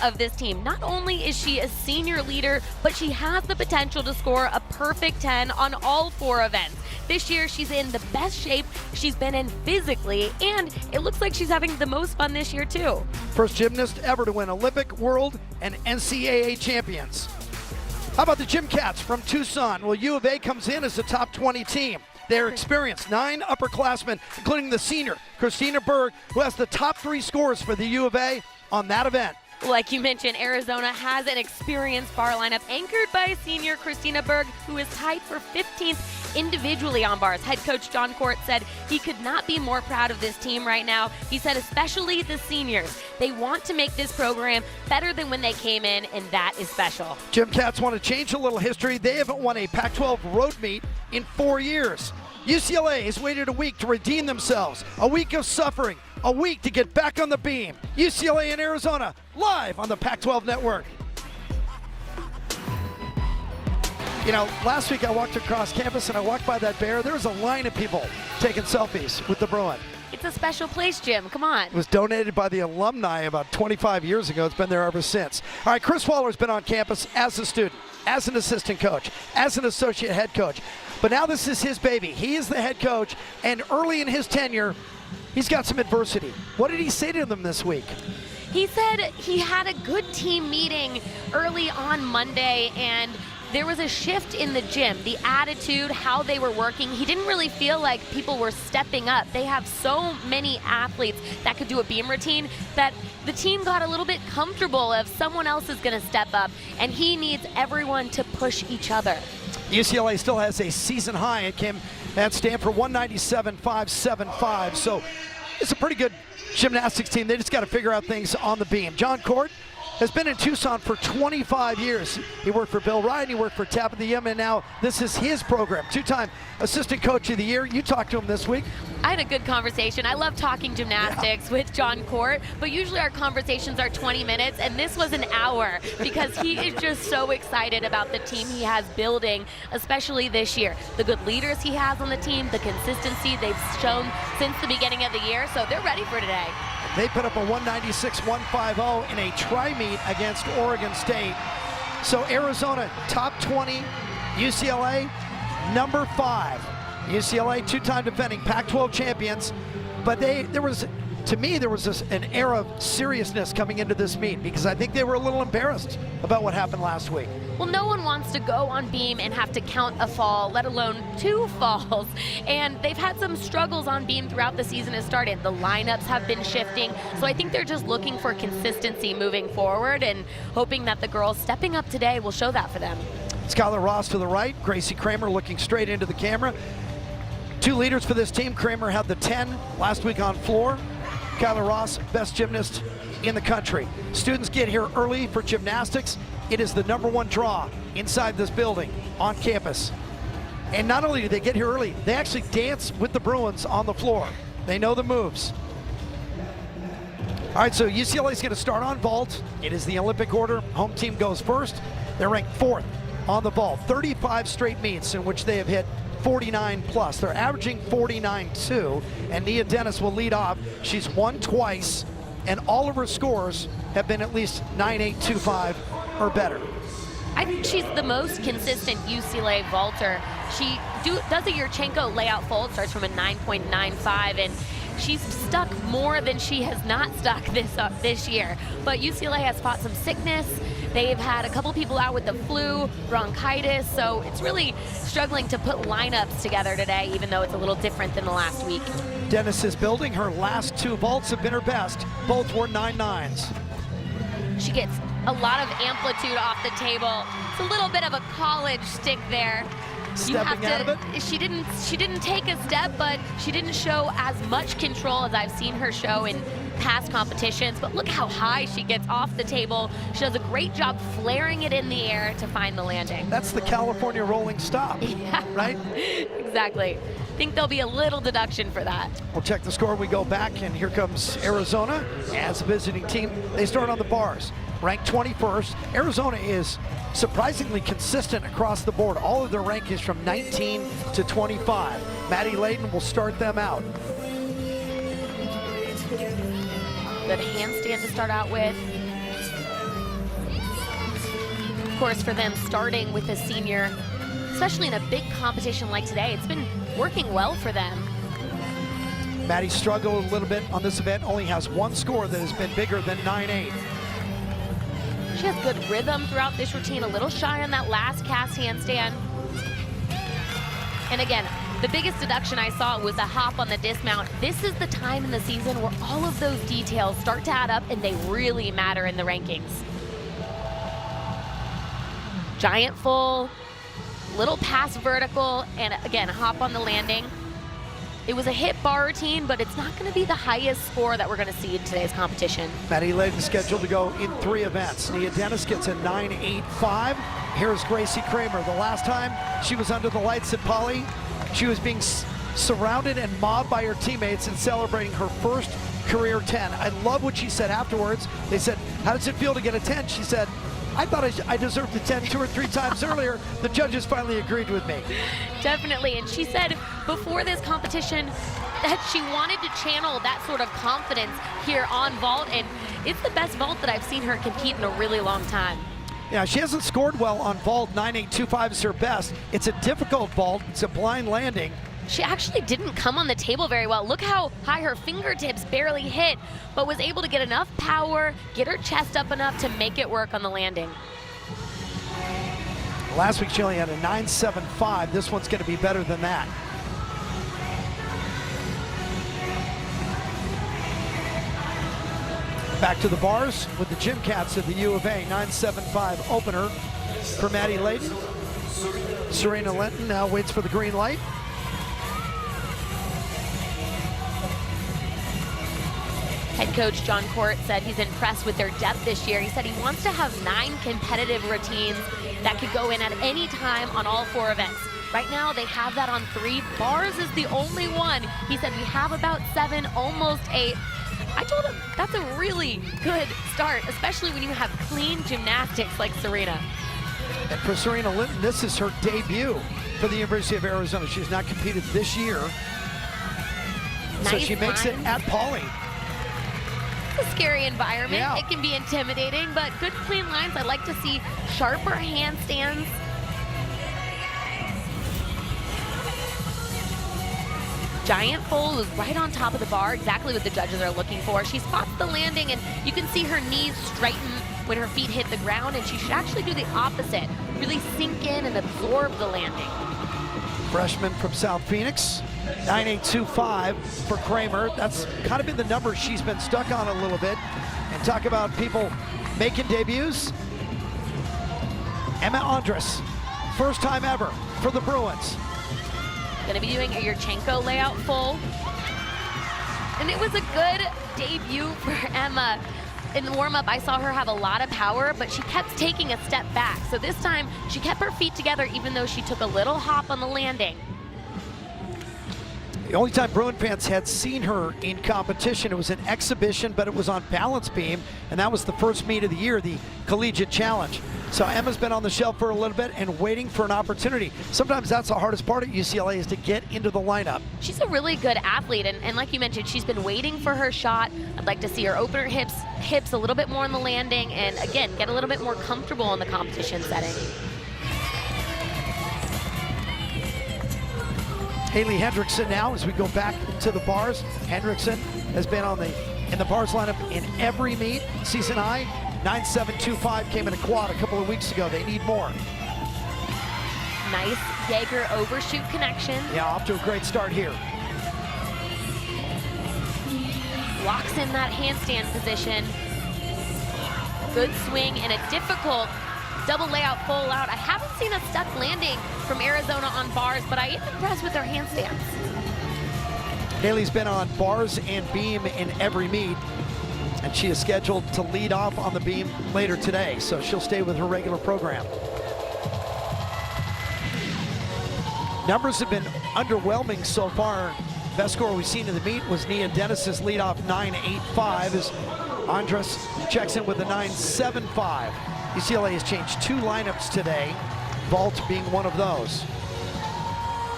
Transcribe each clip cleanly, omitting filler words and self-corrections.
of this team. Not only is she a senior leader, but she has the potential to score a perfect 10 on all 4 events. This year, she's in the best shape she's been in physically, and it looks like she's having the most fun this year, too. First gymnast ever to win Olympic, World, and NCAA champions. How about the Gym Cats from Tucson? Well, U of A comes in as the top 20 team. They're experienced, 9 upperclassmen, including the senior, Christina Berg, who has the top 3 scores for the U of A on that event. Like you mentioned, Arizona has an experienced bar lineup anchored by senior Christina Berg, who is tied for 15th individually on bars. Head coach John Court said he could not be more proud of this team right now. He said especially the seniors. They want to make this program better than when they came in, and that is special. Gym Cats want to change a little history. They haven't won a Pac-12 road meet in 4 years. UCLA has waited a week to redeem themselves, a week of suffering, a week to get back on the beam. UCLA and Arizona, live on the Pac-12 Network. You know, last week I walked across campus and I walked by that bear. There was a line of people taking selfies with the Bruin. It's a special place, Jim. Come on. It was donated by the alumni about 25 years ago. It's been there ever since. All right, Chris Waller's been on campus as a student, as an assistant coach, as an associate head coach. But now this is his baby. He is the head coach, and early in his tenure, he's got some adversity. What did he say to them this week? He said he had a good team meeting early on Monday, and there was a shift in the gym, the attitude, how they were working. He didn't really feel like people were stepping up. They have so many athletes that could do a beam routine that the team got a little bit comfortable if someone else is going to step up, and he needs everyone to push each other. UCLA still has a season high. It came at Stanford 197.575. So it's a pretty good gymnastics team. They just got to figure out things on the beam. John Court has been in Tucson for 25 years. He worked for Bill Ryan, he worked for Tabitha Yim, and now this is his program. 2-time assistant coach of the year. You talked to him this week. I had a good conversation. I love talking gymnastics with John Court, but usually our conversations are 20 minutes, and this was an hour because he is just so excited about the team he has building, especially this year. The good leaders he has on the team, the consistency they've shown since the beginning of the year, so they're ready for today. They put up a 196.150 in a tri-meet against Oregon State. So Arizona, top 20, UCLA, number 5. UCLA, 2-time defending Pac-12 champions, but there was an air of seriousness coming into this meet because I think they were a little embarrassed about what happened last week. Well, no one wants to go on beam and have to count a fall, let alone 2 falls. And they've had some struggles on beam throughout the season has started. The lineups have been shifting. So I think they're just looking for consistency moving forward and hoping that the girls stepping up today will show that for them. Skylar Ross to the right, Gracie Kramer looking straight into the camera. 2 leaders for this team. Kramer had the 10 last week on floor. Skylar Ross, best gymnast in the country. Students get here early for gymnastics. It is the #1 draw inside this building on campus. And not only do they get here early, they actually dance with the Bruins on the floor. They know the moves. All right, so UCLA is going to start on vault. It is the Olympic order. Home team goes first. They're ranked 4th on the vault. 35 straight meets in which they have hit 49 plus. They're averaging 49.2, and Nia Dennis will lead off. She's won twice, and all of her scores have been at least 9.825 or better. I think she's the most consistent UCLA vaulter. She does a Yurchenko layout fold, starts from a 9.95, and she's stuck more than she has not stuck this year. But UCLA has fought some sickness. They've had a couple people out with the flu, bronchitis, so it's really struggling to put lineups together today, even though it's a little different than the last week. Dennis is building. Her last 2 vaults have been her best. Both were 9.9s. She gets a lot of amplitude off the table. It's a little bit of a college stick there. Stepping out of it? She didn't take a step, but she didn't show as much control as I've seen her show in past competitions. But look how high she gets off the table. She does a great job flaring it in the air to find the landing. That's the California rolling stop, yeah. Right? Exactly. I think there'll be a little deduction for that. We'll check the score. We go back, and here comes Arizona as a visiting team. They start on the bars, ranked 21st. Arizona is surprisingly consistent across the board. All of their rankings from 19 to 25. Maddie Layden will start them out. Good handstand to start out with. course, for them starting with a senior, especially in a big competition like today, it's been working well for them. Maddie struggled a little bit on this event, only has one score that has been bigger than 9-8. She has good rhythm throughout this routine, a little shy on that last cast handstand. And again, the biggest deduction I saw was a hop on the dismount. This is the time in the season where all of those details start to add up and they really matter in the rankings. Giant full, little pass vertical, and again, hop on the landing. It was a hit bar routine, but it's not going to be the highest score that we're going to see in today's competition. Maddie Layden scheduled to go in 3 events. Nia Dennis gets a 9.85. Here's Gracie Kramer. The last time she was under the lights at Poly, she was being surrounded and mobbed by her teammates and celebrating her first career 10. I love what she said afterwards. They said, how does it feel to get a 10? She said, I thought I deserved a 10 2 or 3 times earlier. The judges finally agreed with me. Definitely, and she said before this competition that she wanted to channel that sort of confidence here on vault, and it's the best vault that I've seen her compete in a really long time. Yeah, she hasn't scored well on vault. 9.825 is her best. It's a difficult vault. It's a blind landing. She actually didn't come on the table very well. Look how high her fingertips barely hit, but was able to get enough power, get her chest up enough to make it work on the landing. Last week she only had a 9.75. This one's going to be better than that. Back to the bars with the Gym Cats of the U of A. 9.75 opener for Maddie Layden. Serena Linton now waits for the green light. Head coach John Court said he's impressed with their depth this year. He said he wants to have 9 competitive routines that could go in at any time on all 4 events. Right now they have that on 3. Bars is the only one. He said we have about 7, almost 8. I told him that's a really good start, especially when you have clean gymnastics like Serena. And for Serena Linton, this is her debut for the University of Arizona. She's not competed this year. Nice So she makes it at Poly. It's a scary environment. Yeah. It can be intimidating, but good clean lines. I like to see sharper handstands. Giant full is right on top of the bar, exactly what the judges are looking for. She spots the landing, and you can see her knees straighten when her feet hit the ground, and she should actually do the opposite, really sink in and absorb the landing. Freshman from South Phoenix, 9.825 for Kramer. That's kind of been the number she's been stuck on a little bit. And talk about people making debuts. Emma Andres, first time ever for the Bruins. Gonna be doing a Yurchenko layout full. And it was a good debut for Emma. In the warm-up, I saw her have a lot of power, but she kept taking a step back. So this time, she kept her feet together even though she took a little hop on the landing. The only time Bruin fans had seen her in competition, it was an exhibition, but it was on balance beam, and that was the first meet of the year, the Collegiate Challenge. So Emma's been on the shelf for a little bit and waiting for an opportunity. Sometimes that's the hardest part at UCLA, is to get into the lineup. She's a really good athlete, and like you mentioned, she's been waiting for her shot. I'd like to see her open her hips a little bit more on the landing, and again, get a little bit more comfortable in the competition setting. Haley Hendrickson now, as we go back to the bars. Hendrickson has been in the bars lineup in every meet, season high. 9.725 came in a quad a couple of weeks ago. They need more. Nice Jaeger overshoot connection. Yeah, off to a great start here. Locks in that handstand position. Good swing and a difficult double layout full out. I haven't seen a stuck landing from Arizona on bars, but I am impressed with their handstands. Haley's been on bars and beam in every meet, and she is scheduled to lead off on the beam later today, so she'll stay with her regular program. Numbers have been underwhelming so far. Best score we've seen in the meet was Nia Dennis's leadoff 9.85 as Andres checks in with a 9.75. UCLA has changed 2 lineups today, vault being one of those.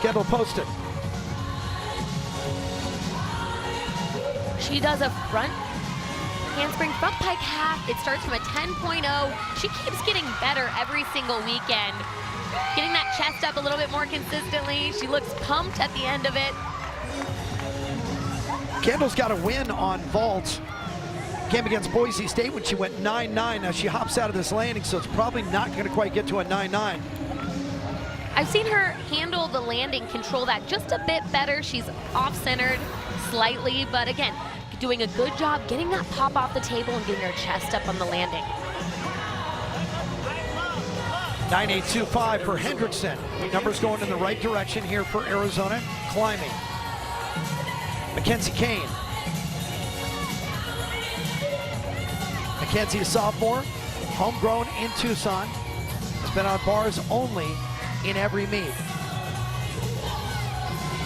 Kendall posted. She does a front handspring front pike half. It starts from a 10.0. She keeps getting better every single weekend. Getting that chest up a little bit more consistently. She looks pumped at the end of it. Kendall's got a win on vault. Game against Boise State when she went 9-9. Now she hops out of this landing, so it's probably not going to quite get to a 9-9. I've seen her handle the landing, control that just a bit better. She's off-centered slightly, but again, doing a good job getting that pop off the table and getting her chest up on the landing. 9.825 for Hendrickson. Numbers going in the right direction here for Arizona. Climbing. Mackenzie Kane. Mackenzie, a sophomore, homegrown in Tucson. Has been on bars only in every meet.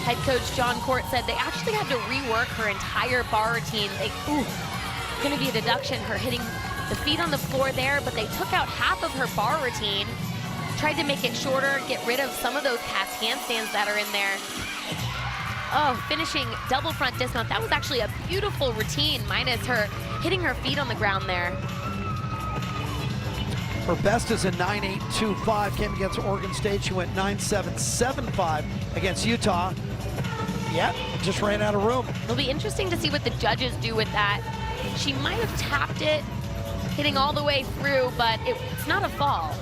Head coach John Court said they actually had to rework her entire bar routine. Gonna be a deduction, her hitting the feet on the floor there, but they took out half of her bar routine, tried to make it shorter, get rid of some of those cast handstands that are in there. Oh, finishing double front dismount. That was actually a beautiful routine, minus her hitting her feet on the ground there. Her best is a 9.825, came against Oregon State. She went 9.775 against Utah. Yeah, just ran out of room. It'll be interesting to see what the judges do with that. She might have tapped it, hitting all the way through, but it's not a fall.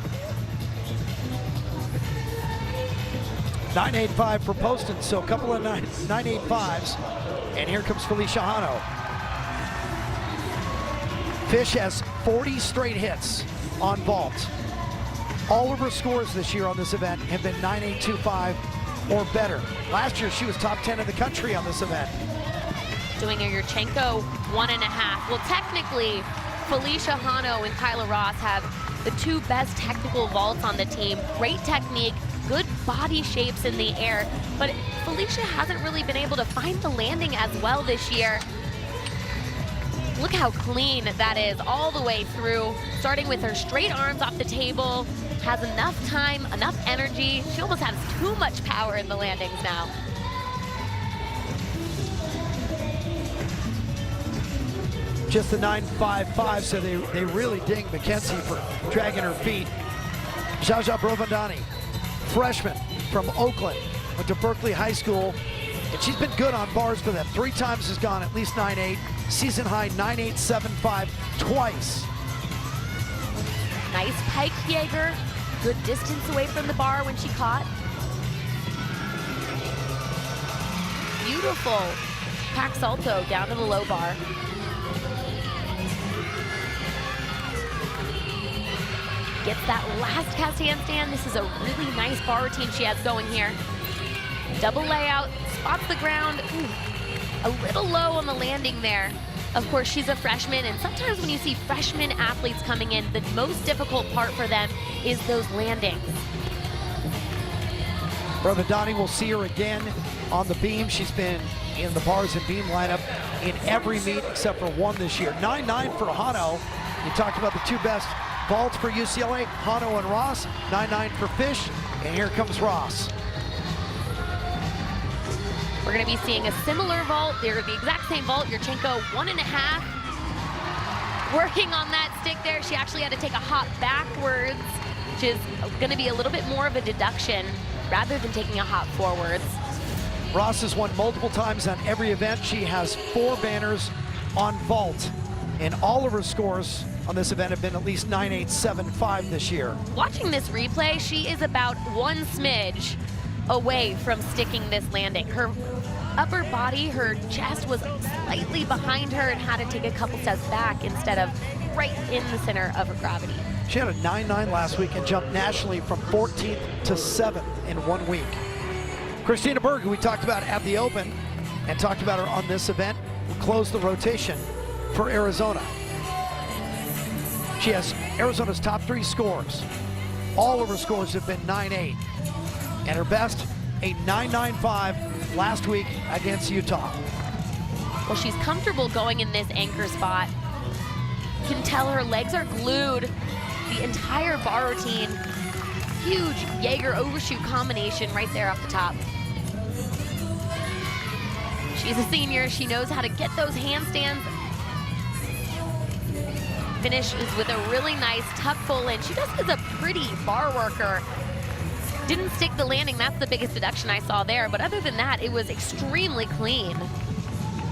9.85 for Poston, so a couple of 9.85s. And here comes Felicia Hano. Fish has 40 straight hits on vault. All of her scores this year on this event have been 9.825 or better. Last year, she was top 10 in the country on this event. Doing a Yurchenko 1.5. Well, technically, Felicia Hano and Kyla Ross have the two best technical vaults on the team. Great technique, good body shapes in the air, but Felicia hasn't really been able to find the landing as well this year. Look how clean that is all the way through, starting with her straight arms off the table, has enough time, enough energy. She almost has too much power in the landings now. Just the 9.55, so they really ding Mackenzie for dragging her feet. Jaja Brovandani, freshman from Oakland, went to Berkeley High School, and she's been good on bars for them. 3 times has gone at least 9.8, season high 9.875 twice. Nice pike Jaeger, good distance away from the bar when she caught. Beautiful pack salto down to the low bar. Gets that last cast handstand. This is a really nice bar routine she has going here. Double layout, spots the ground. Ooh, a little low on the landing there. Of course, she's a freshman, and sometimes when you see freshman athletes coming in, the most difficult part for them is those landings. Brovandani will see her again on the beam. She's been in the bars and beam lineup in every meet except for one this year. 9.9 for Hano. You talked about the two best vaults for UCLA, Hano and Ross. 9.9 for Fish, and here comes Ross. We're going to be seeing a similar vault. They're the exact same vault. Yurchenko 1.5. Working on that stick there. She actually had to take a hop backwards, which is going to be a little bit more of a deduction rather than taking a hop forwards. Ross has won multiple times on every event. She has 4 banners on vault, and all of her scores on this event have been at least 9.875 this year. Watching this replay, she is about one smidge away from sticking this landing. Her upper body, her chest was slightly behind her and had to take a couple steps back instead of right in the center of her gravity. She had a 9.9 last week and jumped nationally from 14th to 7th in 1 week. Christina Berg, who we talked about at the Open and talked about her on this event, will close the rotation for Arizona. She has Arizona's top 3 scores. All of her scores have been 9.8. And her best, a 9.95 last week against Utah. Well, she's comfortable going in this anchor spot. You can tell her legs are glued. The entire bar routine. Huge Jaeger overshoot combination right there off the top. She's a senior. She knows how to get those handstands finishes with a really nice tuck pull in. She just is a pretty bar worker. Didn't stick the landing, that's the biggest deduction I saw there, but other than that, it was extremely clean.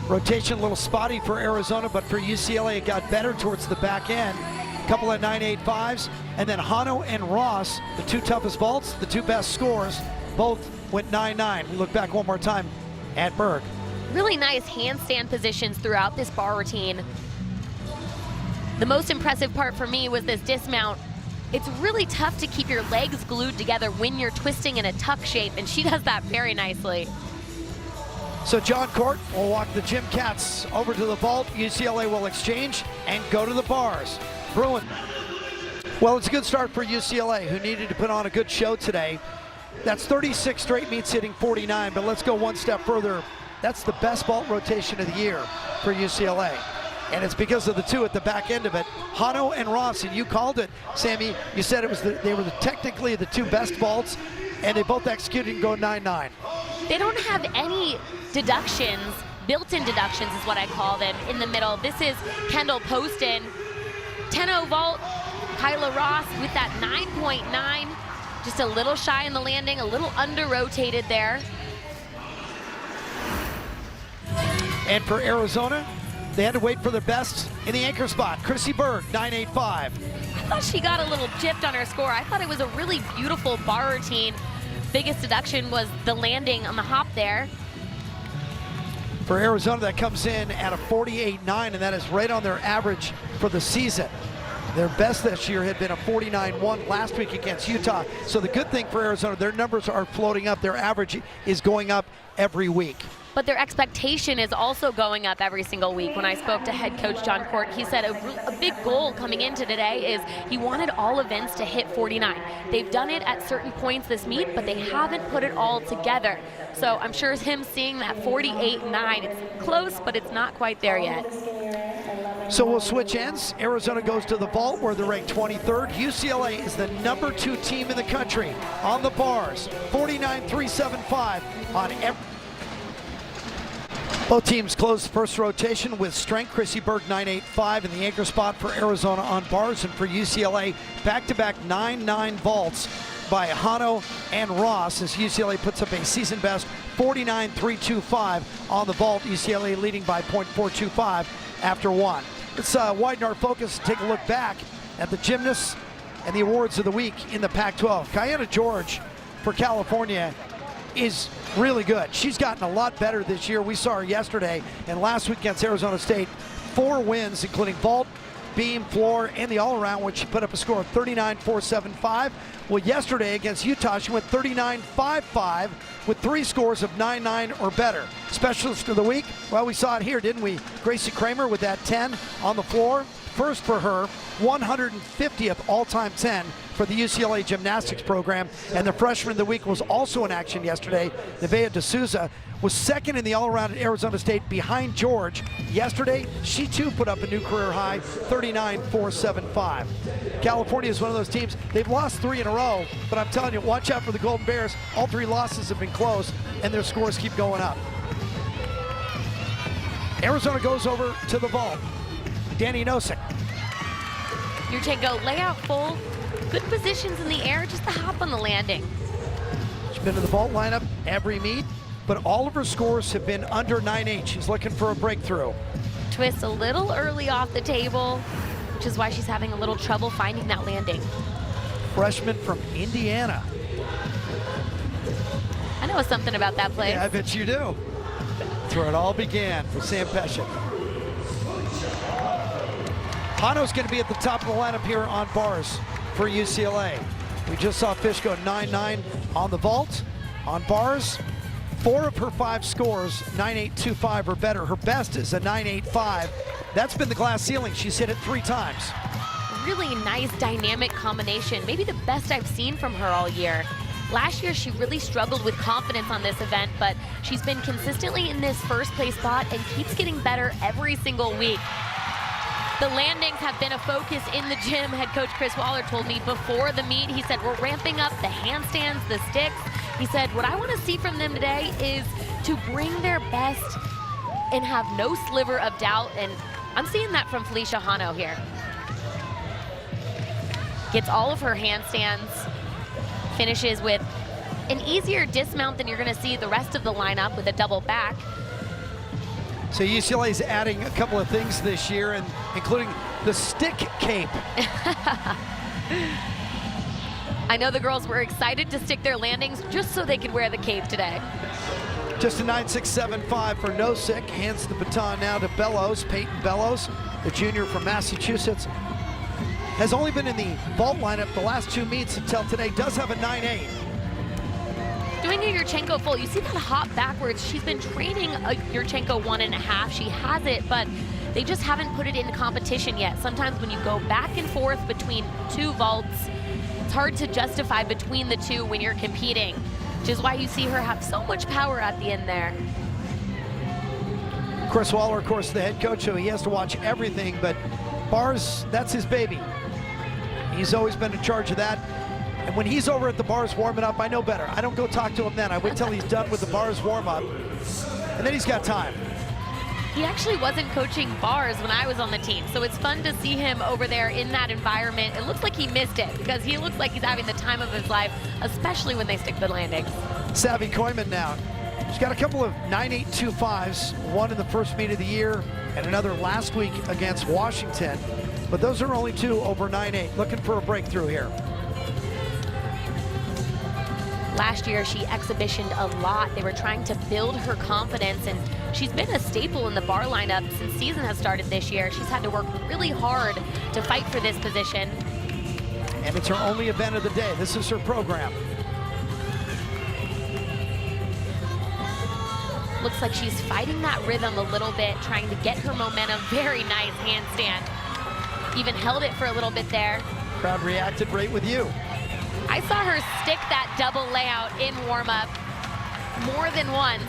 Rotation a little spotty for Arizona, but for UCLA it got better towards the back end. A couple of 9.85s, and then Hano and Ross, the two toughest vaults, the two best scores, both went 9.9. We look back one more time at Berg. Really nice handstand positions throughout this bar routine. The most impressive part for me was this dismount. It's really tough to keep your legs glued together when you're twisting in a tuck shape, and she does that very nicely. So John Court will walk the Gym Cats over to the vault. UCLA will exchange and go to the bars. Bruin. Well, it's a good start for UCLA, who needed to put on a good show today. That's 36 straight meets hitting 49, but let's go one step further. That's the best vault rotation of the year for UCLA. And it's because of the two at the back end of it, Hano and Ross, and you called it, Sammy. You said it was they were technically the two best vaults, and they both executed and go 9.9. They don't have any deductions, built-in deductions is what I call them, in the middle. This is Kendall Poston, 10.0 vault, Kyla Ross with that 9.9, just a little shy in the landing, a little under-rotated there. And for Arizona, they had to wait for their best in the anchor spot. Chrissy Berg, 9.85. I thought she got a little gypped on her score. I thought it was a really beautiful bar routine. Biggest deduction was the landing on the hop there. For Arizona, that comes in at a 48.9, and that is right on their average for the season. Their best this year had been a 49.1 last week against Utah. So the good thing for Arizona, their numbers are floating up. Their average is going up every week. But their expectation is also going up every single week. When I spoke to head coach John Court, he said a big goal coming into today is he wanted all events to hit 49. They've done it at certain points this meet, but they haven't put it all together. So I'm sure him seeing that 48.9, it's close, but it's not quite there yet. So we'll switch ends. Arizona goes to the vault where they're ranked 23rd. UCLA is the number 2 team in the country on the bars. 49.375 on every. Both teams closed the first rotation with strength. Chrissy Berg 9.85 in the anchor spot for Arizona on bars, and for UCLA, back-to-back 9.9 vaults by Hano and Ross as UCLA puts up a season best 49.325 on the vault. UCLA leading by 0.425 after one. Let's widen our focus and take a look back at the gymnasts and the awards of the week in the Pac-12. Kiana George for California is really good. She's gotten a lot better this year. We saw her yesterday and last week against Arizona State. 4 wins, including vault, beam, floor, and the all-around, which she put up a score of 39.475. Well, yesterday against Utah, she went 39.55 with 3 scores of 9.9 or better. Specialist of the week, well, we saw it here, didn't we? Gracie Kramer with that 10 on the floor. First for her, 150th all-time 10 for the UCLA gymnastics program. And the freshman of the week was also in action yesterday. Nevaeh D'Souza was second in the all-around at Arizona State behind George. Yesterday, she too put up a new career high, 39.475. California is one of those teams, they've lost 3 in a row, but I'm telling you, watch out for the Golden Bears. All 3 losses have been close, and their scores keep going up. Arizona goes over to the vault. Danny Nosek. Yurchenko layout full, good positions in the air, just the hop on the landing. She's been to the vault lineup every meet, but all of her scores have been under 9.8. She's looking for a breakthrough. Twist a little early off the table, which is why she's having a little trouble finding that landing. Freshman from Indiana. I know something about that place. Yeah, I bet you do. That's where it all began for Sam Pescic. Hano's going to be at the top of the lineup here on bars for UCLA. We just saw Fish go 9.9 on the vault. On bars, 4 of her 5 scores, 9.825 or better. Her best is a 9.85. That's been the glass ceiling. She's hit it 3 times. Really nice dynamic combination. Maybe the best I've seen from her all year. Last year, she really struggled with confidence on this event, but she's been consistently in this first place spot and keeps getting better every single week. The landings have been a focus in the gym. Head coach Chris Waller told me before the meet, he said, we're ramping up the handstands, the sticks. He said, what I want to see from them today is to bring their best and have no sliver of doubt. And I'm seeing that from Felicia Hano here. Gets all of her handstands, finishes with an easier dismount than you're gonna see the rest of the lineup with a double back. So UCLA's adding a couple of things this year, and including the stick cape. I know the girls were excited to stick their landings just so they could wear the cape today. Just a 9.675 for Nosek. Hands the baton now to Bellows. Peyton Bellows, the junior from Massachusetts, has only been in the vault lineup the last 2 meets until today. Does have a 9.8. Doing a Yurchenko full, you see that hop backwards. She's been training a Yurchenko 1.5. She has it, but they just haven't put it into competition yet. Sometimes when you go back and forth between 2 vaults, it's hard to justify between the 2 when you're competing, which is why you see her have so much power at the end there. Chris Waller, of course, the head coach, so he has to watch everything, but bars, that's his baby. He's always been in charge of that. And when he's over at the bars warming up, I know better. I don't go talk to him then. I wait till he's done with the bars warm up, and then he's got time. He actually wasn't coaching bars when I was on the team, so it's fun to see him over there in that environment. It looks like he missed it because he looks like he's having the time of his life, especially when they stick the landings. Savvy Koyman now. She's got a couple of 9.825s, one in the first meet of the year and another last week against Washington. But those are only 2 over 9.8. Looking for a breakthrough here. Last year, she exhibitioned a lot. They were trying to build her confidence, and she's been a staple in the bar lineup since season has started this year. She's had to work really hard to fight for this position. And it's her only event of the day. This is her program. Looks like she's fighting that rhythm a little bit, trying to get her momentum. Very nice handstand. Even held it for a little bit there. Crowd reacted right with you. I saw her stick that double layout in warm-up more than once.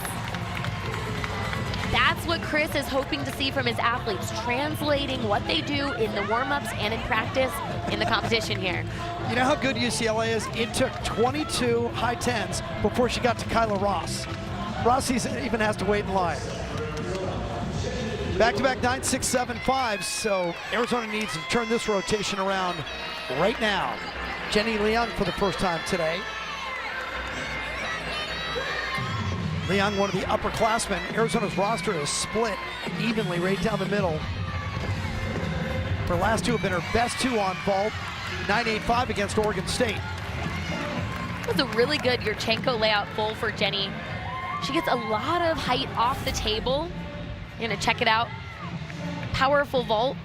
That's what Chris is hoping to see from his athletes, translating what they do in the warm-ups and in practice in the competition here. You know how good UCLA is? It took 22 high 10s before she got to Kyla Ross. Ross even has to wait in line. Back-to-back 9.675s, so Arizona needs to turn this rotation around right now. Jenny Leung for the first time today. Leung, one of the upperclassmen. Arizona's roster is split evenly right down the middle. Her last 2 have been her best 2 on vault. 9.85 against Oregon State. That was a really good Yurchenko layout full for Jenny. She gets a lot of height off the table. You're gonna check it out. Powerful vault.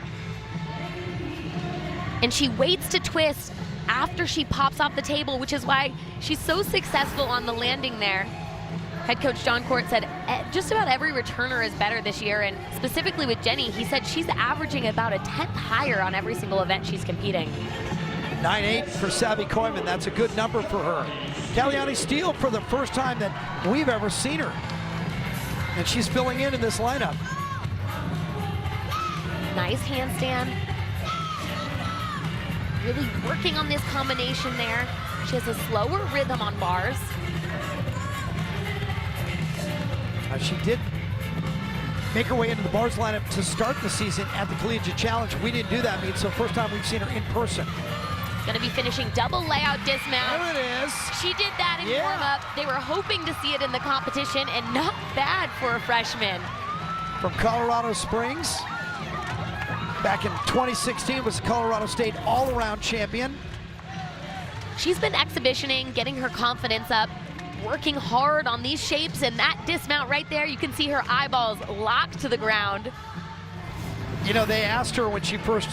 And she waits to twist after she pops off the table, which is why she's so successful on the landing there. Head coach John Court said just about every returner is better this year, and specifically with Jenny, he said she's averaging about a 10th higher on every single event she's competing. 9.8 for Savvy Koyman, that's a good number for her. Kalyani Steele for the first time that we've ever seen her. And she's filling in this lineup. Nice handstand. Really working on this combination there. She has a slower rhythm on bars. She did make her way into the bars lineup to start the season at the Collegiate Challenge. We didn't do that meet, so first time we've seen her in person. Gonna be finishing double layout dismount. There it is. She did that in warm-up. They were hoping to see it in the competition, and not bad for a freshman. From Colorado Springs. Back in 2016 was the Colorado State all-around champion. She's been exhibitioning, getting her confidence up, working hard on these shapes, and that dismount right there, you can see her eyeballs locked to the ground. You know, they asked her when she first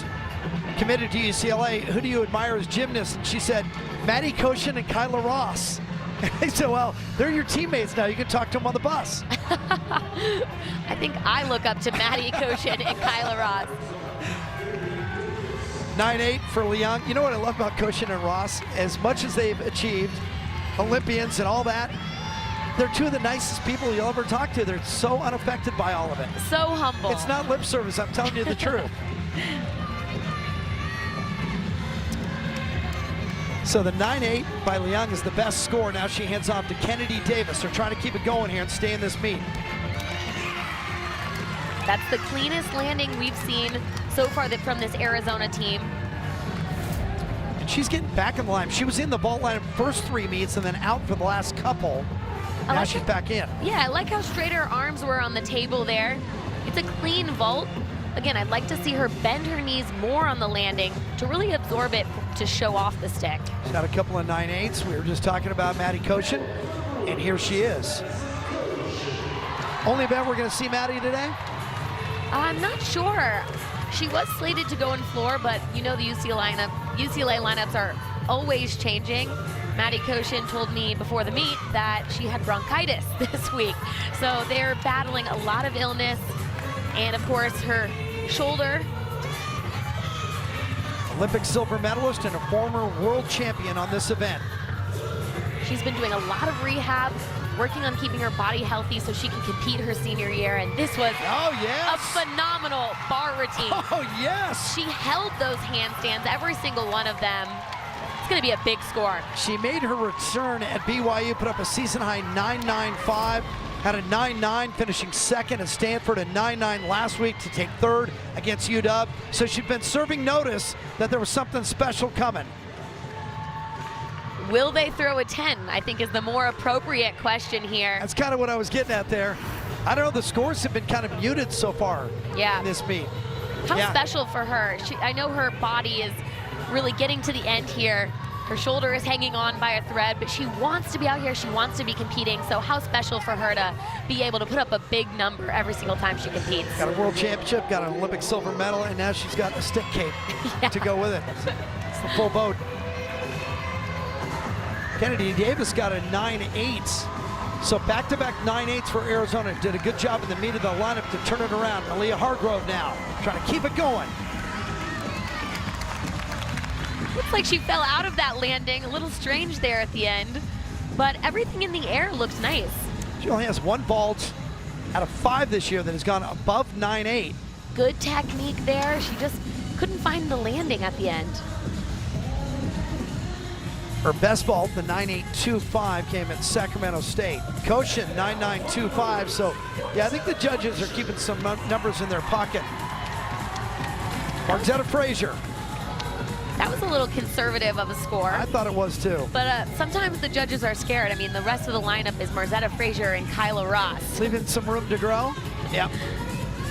committed to UCLA, who do you admire as gymnasts? And she said, Maddie Koshin and Kyla Ross. And they said, well, they're your teammates now. You can talk to them on the bus. I think I look up to Maddie Koshin and Kyla Ross. 9.8 for Leung. You know what I love about Koshin and Ross? As much as they've achieved, Olympians and all that, they're 2 of the nicest people you'll ever talk to. They're so unaffected by all of it. So humble. It's not lip service, I'm telling you the truth. So the 9.8 by Leung is the best score. Now she hands off to Kennedy Davis. They're trying to keep it going here and stay in this meet. That's the cleanest landing we've seen so far from this Arizona team. And she's getting back in the line. She was in the vault line first 3 meets and then out for the last couple. Now she's back in. Yeah, I like how straight her arms were on the table there. It's a clean vault. Again, I'd like to see her bend her knees more on the landing to really absorb it to show off the stick. She's got a couple of 9.8s. We were just talking about Maddie Koshin, and here she is. Only event we're going to see Maddie today? I'm not sure. She was slated to go in floor, but you know the UCLA lineups are always changing. Maddie Koshin told me before the meet that she had bronchitis this week. So they're battling a lot of illness. And of course, her shoulder. Olympic silver medalist and a former world champion on this event. She's been doing a lot of rehab, working on keeping her body healthy so she can compete her senior year. And this was a phenomenal bar routine. Oh, yes. She held those handstands, every single one of them. It's going to be a big score. She made her return at BYU, put up a season-high 9.95, had a 9.9, finishing second at Stanford, a 9.9 last week to take third against UW. So she's been serving notice that there was something special coming. Will they throw a 10, I think is the more appropriate question here. That's kind of what I was getting at there. I don't know, the scores have been kind of muted so far in this meet. How special for her. I know her body is really getting to the end here. Her shoulder is hanging on by a thread, but she wants to be out here. She wants to be competing. So how special for her to be able to put up a big number every single time she competes. Got a world championship, got an Olympic silver medal, and now she's got a stick cape to go with it. It's the full boat. Kennedy Davis got a 9.8. So back-to-back 9.8s for Arizona. Did a good job in the meat of the lineup to turn it around. Aaliyah Hargrove now trying to keep it going. Looks like she fell out of that landing. A little strange there at the end, but everything in the air looks nice. She only has 1 vault out of 5 this year that has gone above 9.8. Good technique there. She just couldn't find the landing at the end. Her best vault, the 9.825, came at Sacramento State. Koshin, 9.925. So, yeah, I think the judges are keeping some numbers in their pocket. Margzetta Frazier. That was a little conservative of a score. I thought it was too. But sometimes the judges are scared. I mean, the rest of the lineup is Margzetta Frazier and Kyla Ross. Leaving some room to grow? Yep.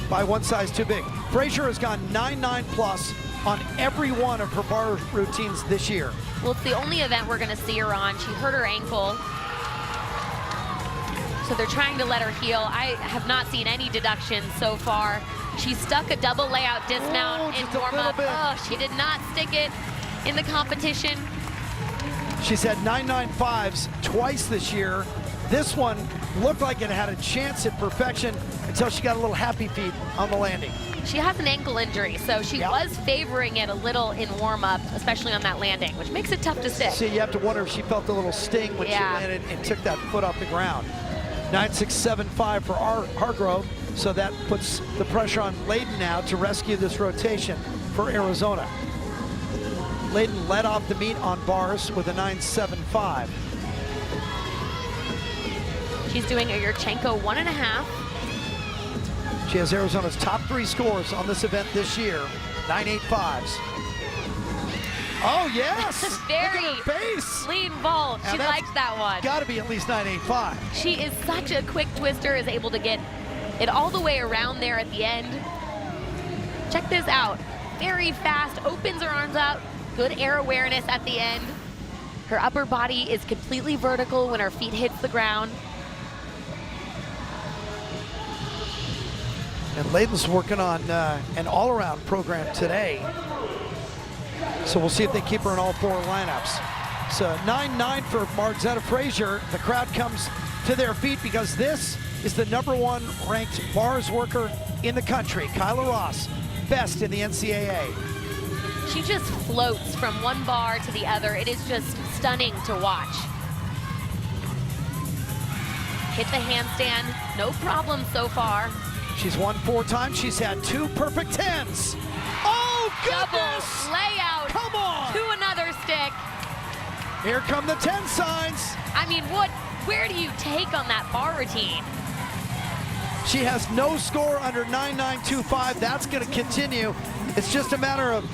By 1 size too big. Frazier has gone 9.9 plus on every one of her bar routines this year. Well, it's the only event we're going to see her on. She hurt her ankle. So they're trying to let her heal. I have not seen any deductions so far. She stuck a double layout dismount in warm-up. Oh, she did not stick it in the competition. She's had 9.95s twice this year. This one looked like it had a chance at perfection until she got a little happy feet on the landing. She has an ankle injury, so she was favoring it a little in warm-up, especially on that landing, which makes it tough to stick. See, you have to wonder if she felt a little sting when she landed and took that foot off the ground. 9.675 for Hargrove, so that puts the pressure on Layden now to rescue this rotation for Arizona. Layden led off the meet on bars with a 9.75. She's doing a Yurchenko 1.5. She has Arizona's top 3 scores on this event this year, 9.85s. Oh, yes! Very look at her face. Clean vault. She likes that one. Got to be at least 9.85. She is such a quick twister, is able to get it all the way around there at the end. Check this out. Very fast, opens her arms out. Good air awareness at the end. Her upper body is completely vertical when her feet hits the ground. And Layden's working on an all-around program today. So we'll see if they keep her in all 4 lineups. So 9.9 for Margzetta Frazier. The crowd comes to their feet because this is the #1 ranked bars worker in the country. Kyla Ross, best in the NCAA. She just floats from one bar to the other. It is just stunning to watch. Hit the handstand, no problem so far. She's won 4 times. She's had 2 perfect 10s. Oh, goodness! Double layout. Come on! To another stick. Here come the 10 signs. I mean, where do you take on that bar routine? She has no score under 9.925. That's going to continue. It's just a matter of,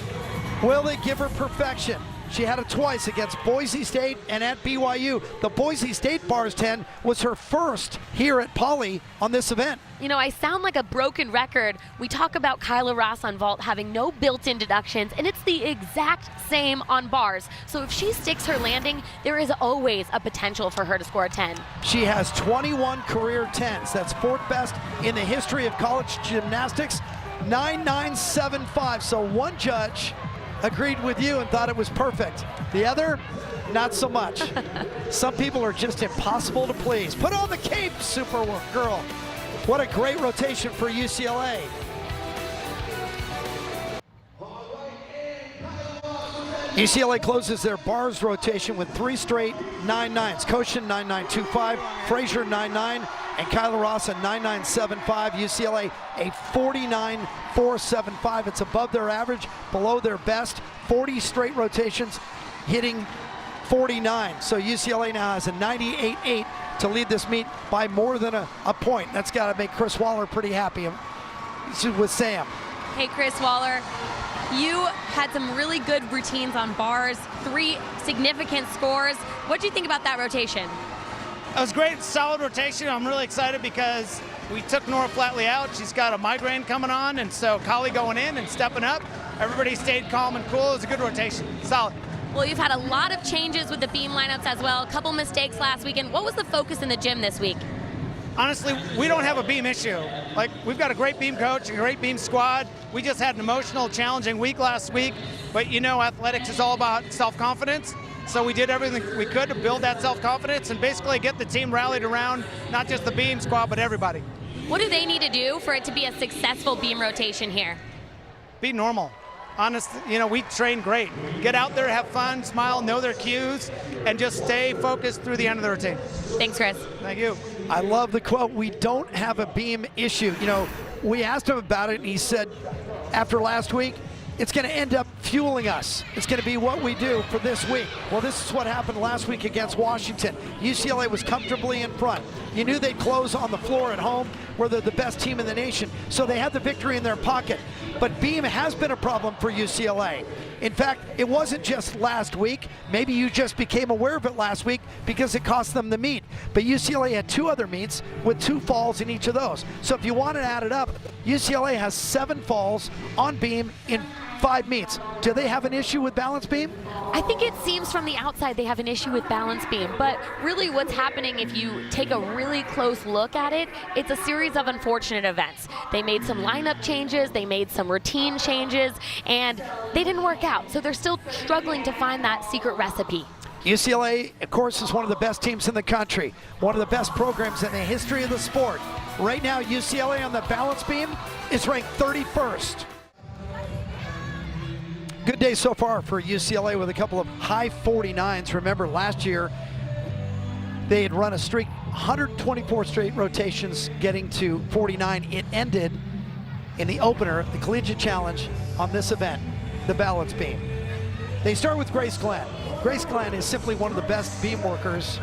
will they give her perfection? She had it twice against Boise State and at BYU. The Boise State bars 10 was her first here at Poly on this event. You know, I sound like a broken record. We talk about Kyla Ross on vault having no built-in deductions, and it's the exact same on bars. So if she sticks her landing, there is always a potential for her to score a 10. She has 21 career 10s. That's fourth best in the history of college gymnastics. 9.975. So one judge agreed with you and thought it was perfect. The other, not so much. Some people are just impossible to please. Put on the cape, Supergirl. What a great rotation for UCLA. UCLA closes their bars rotation with 3 straight 9.9s. Koshin 9.925, Frazier 9.9, and Kyla Ross a 9.975. UCLA a 49.475. It's above their average, below their best. 40 straight rotations, hitting 49. So UCLA now has a 98.8 to lead this meet by more than a point. That's got to make Chris Waller pretty happy with Sam. Hey, Chris Waller, you had some really good routines on bars, 3 significant scores. What do you think about that rotation? It was great, solid rotation. I'm really excited because we took Nora Flatley out. She's got a migraine coming on, and so Kali going in and stepping up. Everybody stayed calm and cool. It was a good rotation, solid. Well, you've had a lot of changes with the beam lineups as well. A couple mistakes last weekend. What was the focus in the gym this week? Honestly, we don't have a beam issue. Like, we've got a great beam coach, a great beam squad. We just had an emotional, challenging week last week. But you know, athletics is all about self-confidence. So we did everything we could to build that self-confidence and basically get the team rallied around not just the beam squad, but everybody. What do they need to do for it to be a successful beam rotation here? Be normal. Honestly, you know, we train great. Get out there, have fun, smile, know their cues, and just stay focused through the end of the routine. Thanks, Chris. Thank you. I love the quote, we don't have a beam issue. You know, we asked him about it, and he said, after last week, it's going to end up fueling us. It's going to be what we do for this week. Well, this is what happened last week against Washington. UCLA was comfortably in front. You knew they'd close on the floor at home, where they're the best team in the nation, so they had the victory in their pocket. But beam has been a problem for UCLA. In fact, it wasn't just last week. Maybe you just became aware of it last week because it cost them the meet. But UCLA had 2 other meets with 2 falls in each of those. So if you want to add it up, UCLA has 7 falls on beam in 5 meets. Do they have an issue with balance beam? I think it seems from the outside they have an issue with balance beam, but really what's happening if you take a really close look at it, it's a series of unfortunate events. They made some lineup changes, they made some routine changes, and they didn't work out. So they're still struggling to find that secret recipe. UCLA, of course, is one of the best teams in the country, one of the best programs in the history of the sport. Right now, UCLA on the balance beam is ranked 31st. Good day so far for UCLA with a couple of high 49s. Remember, last year they had run a streak, 124 straight rotations, getting to 49. It ended in the opener, the Collegiate Challenge, on this event, the balance beam. They start with Grace Glenn. Grace Glenn is simply one of the best beam workers,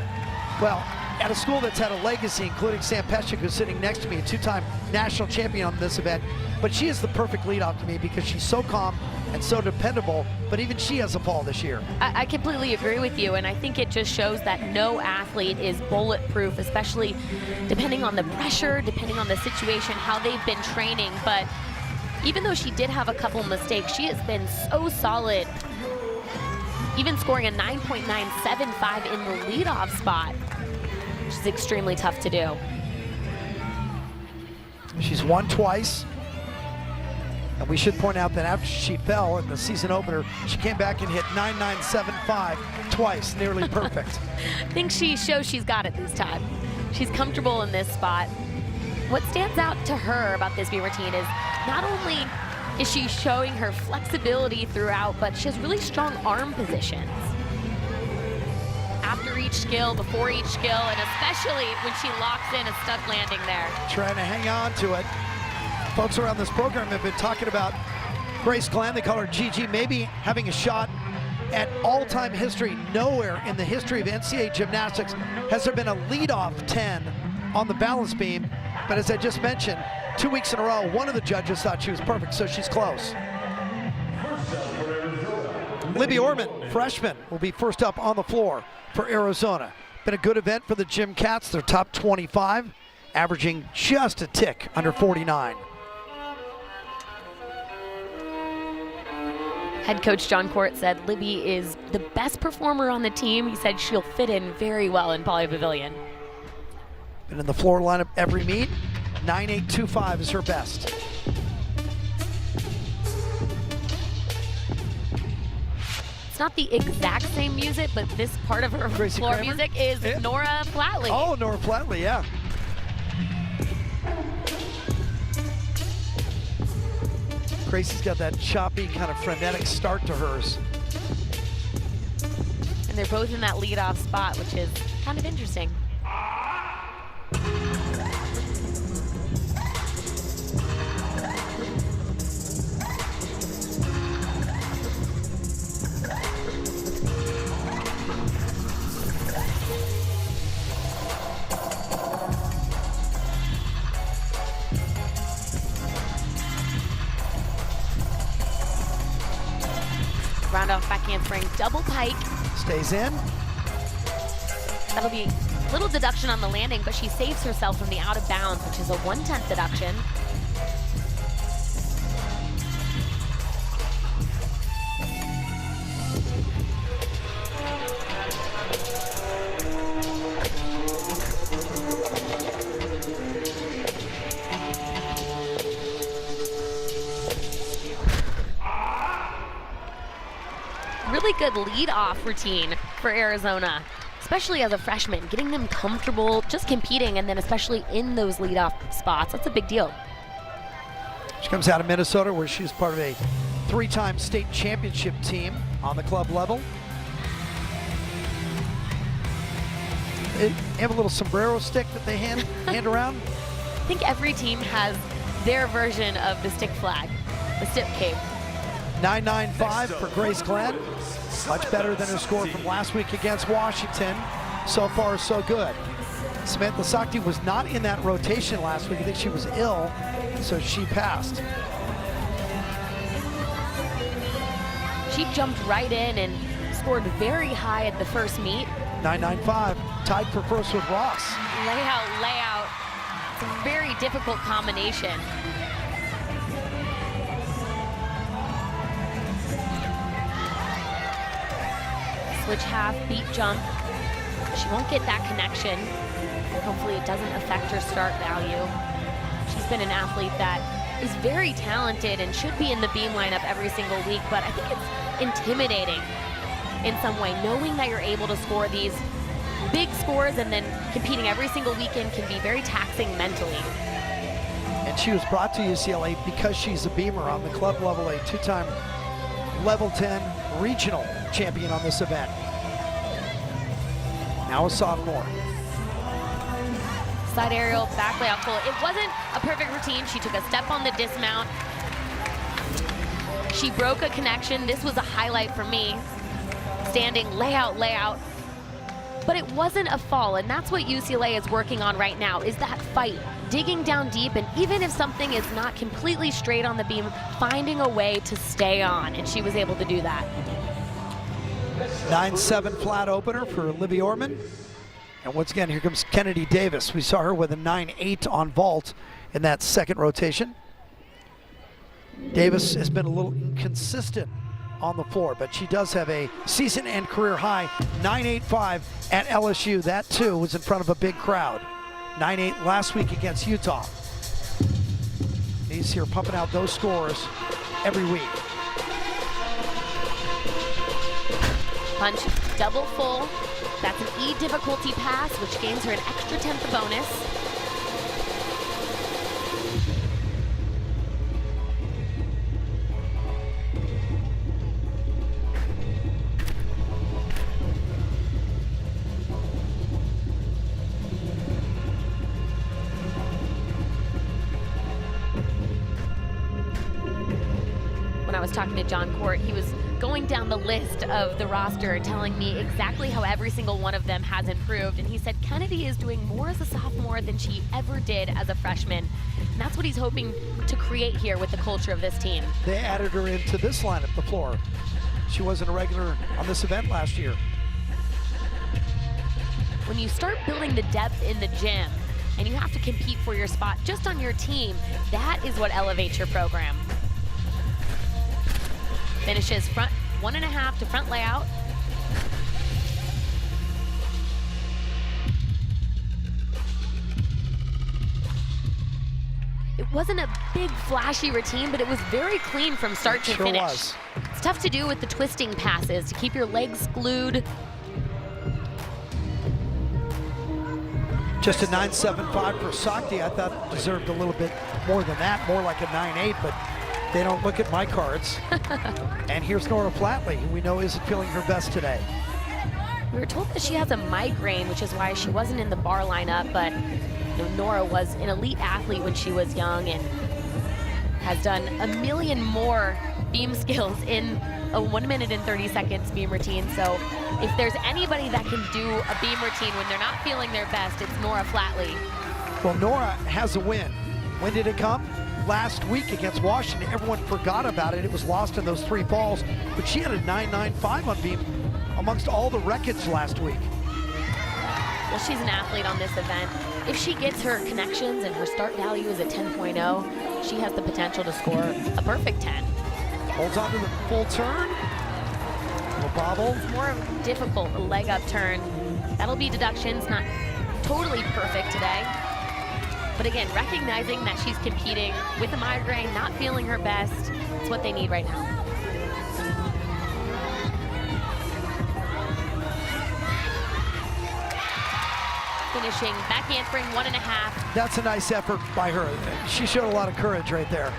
well, at a school that's had a legacy, including Sam Peshek, who's sitting next to me, a 2-time national champion on this event. But she is the perfect leadoff to me because she's so calm and so dependable, but even she has a fall this year. I completely agree with you, and I think it just shows that no athlete is bulletproof, especially depending on the pressure, depending on the situation, how they've been training. But even though she did have a couple mistakes, she has been so solid, even scoring a 9.975 in the leadoff spot, which is extremely tough to do. She's won twice. And we should point out that after she fell in the season opener, she came back and hit 9.975 twice, nearly perfect. I think she shows she's got it this time. She's comfortable in this spot. What stands out to her about this beam routine is not only is she showing her flexibility throughout, but she has really strong arm positions. After each skill, before each skill, and especially when she locks in a stuck landing there. Trying to hang on to it. Folks around this program have been talking about Grace Glenn, they call her Gigi, maybe having a shot at all-time history. Nowhere in the history of NCAA gymnastics has there been a leadoff 10 on the balance beam. But as I just mentioned, 2 weeks in a row, one of the judges thought she was perfect, so she's close. Libby Orman, freshman, will be first up on the floor for Arizona. Been a good event for the Gym Cats. They're top 25, averaging just a tick under 49. Head coach John Court said Libby is the best performer on the team. He said she'll fit in very well in Poly Pavilion. Been in the floor lineup every meet. 9.825 is her best. It's not the exact same music, but this part of her Gracie floor Kramer? music is Nora Flatley. Oh, Nora Flatley, yeah. Gracie's got that choppy, kind of frenetic start to hers. And they're both in that leadoff spot, which is kind of interesting. Round off back handspring, double pike. Stays in. That'll be a little deduction on the landing, but she saves herself from the out of bounds, which is a 1/10 deduction. Really good lead-off routine for Arizona, especially as a freshman, getting them comfortable just competing, and then especially in those lead-off spots. That's a big deal. She comes out of Minnesota, where she's part of a 3-time state championship team on the club level. They have a little sombrero stick that they hand around. I think every team has their version of the stick flag, the stick cape. 9.95 for Grace Glenn. Much better than her score from last week against Washington. So far, so good. Samantha Sakti was not in that rotation last week. I think she was ill, so she passed. She jumped right in and scored very high at the first meet. 9.95, tied for first with Ross. Layout. It's a very difficult combination. Switch half, beat jump. She won't get that connection. Hopefully it doesn't affect her start value. She's been an athlete that is very talented and should be in the beam lineup every single week, but I think it's intimidating in some way, knowing that you're able to score these big scores and then competing every single weekend can be very taxing mentally. And she was brought to UCLA because she's a beamer on the club level, a 2-time level 10 regional champion on this event. Now a sophomore. Side aerial, back layout full. It wasn't a perfect routine. She took a step on the dismount. She broke a connection. This was a highlight for me. Standing, layout. But it wasn't a fall, and that's what UCLA is working on right now, is that fight. Digging down deep, and even if something is not completely straight on the beam, finding a way to stay on, and she was able to do that. 9.7 flat opener for Libby Orman. And once again, here comes Kennedy Davis. We saw her with a 9.8 on vault in that second rotation. Davis has been a little inconsistent on the floor, but she does have a season and career high 9.85 at LSU. That too was in front of a big crowd. 9.8 last week against Utah. He's here pumping out those scores every week. Punch, double full. That's an E difficulty pass, which gains her an extra 10th bonus. When I was talking to John Court, he was going down the list of the roster and telling me exactly how every single one of them has improved. And he said Kennedy is doing more as a sophomore than she ever did as a freshman. And that's what he's hoping to create here with the culture of this team. They added her into this lineup, the floor. She wasn't a regular on this event last year. When you start building the depth in the gym and you have to compete for your spot just on your team, that is what elevates your program. Finishes front 1.5 to front layout. It wasn't a big flashy routine, but it was very clean from start to finish. Was. It's tough to do with the twisting passes to keep your legs glued. Just a 9.75 for Sakti. I thought deserved a little bit more than that, more like a 9.8, but they don't look at my cards. And here's Nora Flatley, who we know isn't feeling her best today. We were told that she has a migraine, which is why she wasn't in the bar lineup, but you know, Nora was an elite athlete when she was young and has done a million more beam skills in a 1 minute and 30 seconds beam routine. So if there's anybody that can do a beam routine when they're not feeling their best, it's Nora Flatley. Well, Nora has a win. When did it come? Last week against Washington. Everyone forgot about it. It was lost in those 3 falls, but she had a 9.95 on beam amongst all the wreckage last week. Well, she's an athlete on this event. If she gets her connections and her start value is a 10.0, she has the potential to score a perfect 10. Holds on to the full turn. Little bobble. It's more difficult, a leg up turn. That'll be deductions, not totally perfect today. But again, recognizing that she's competing with a migraine, not feeling her best, it's what they need right now. Finishing back handspring 1.5. That's a nice effort by her. She showed a lot of courage right there.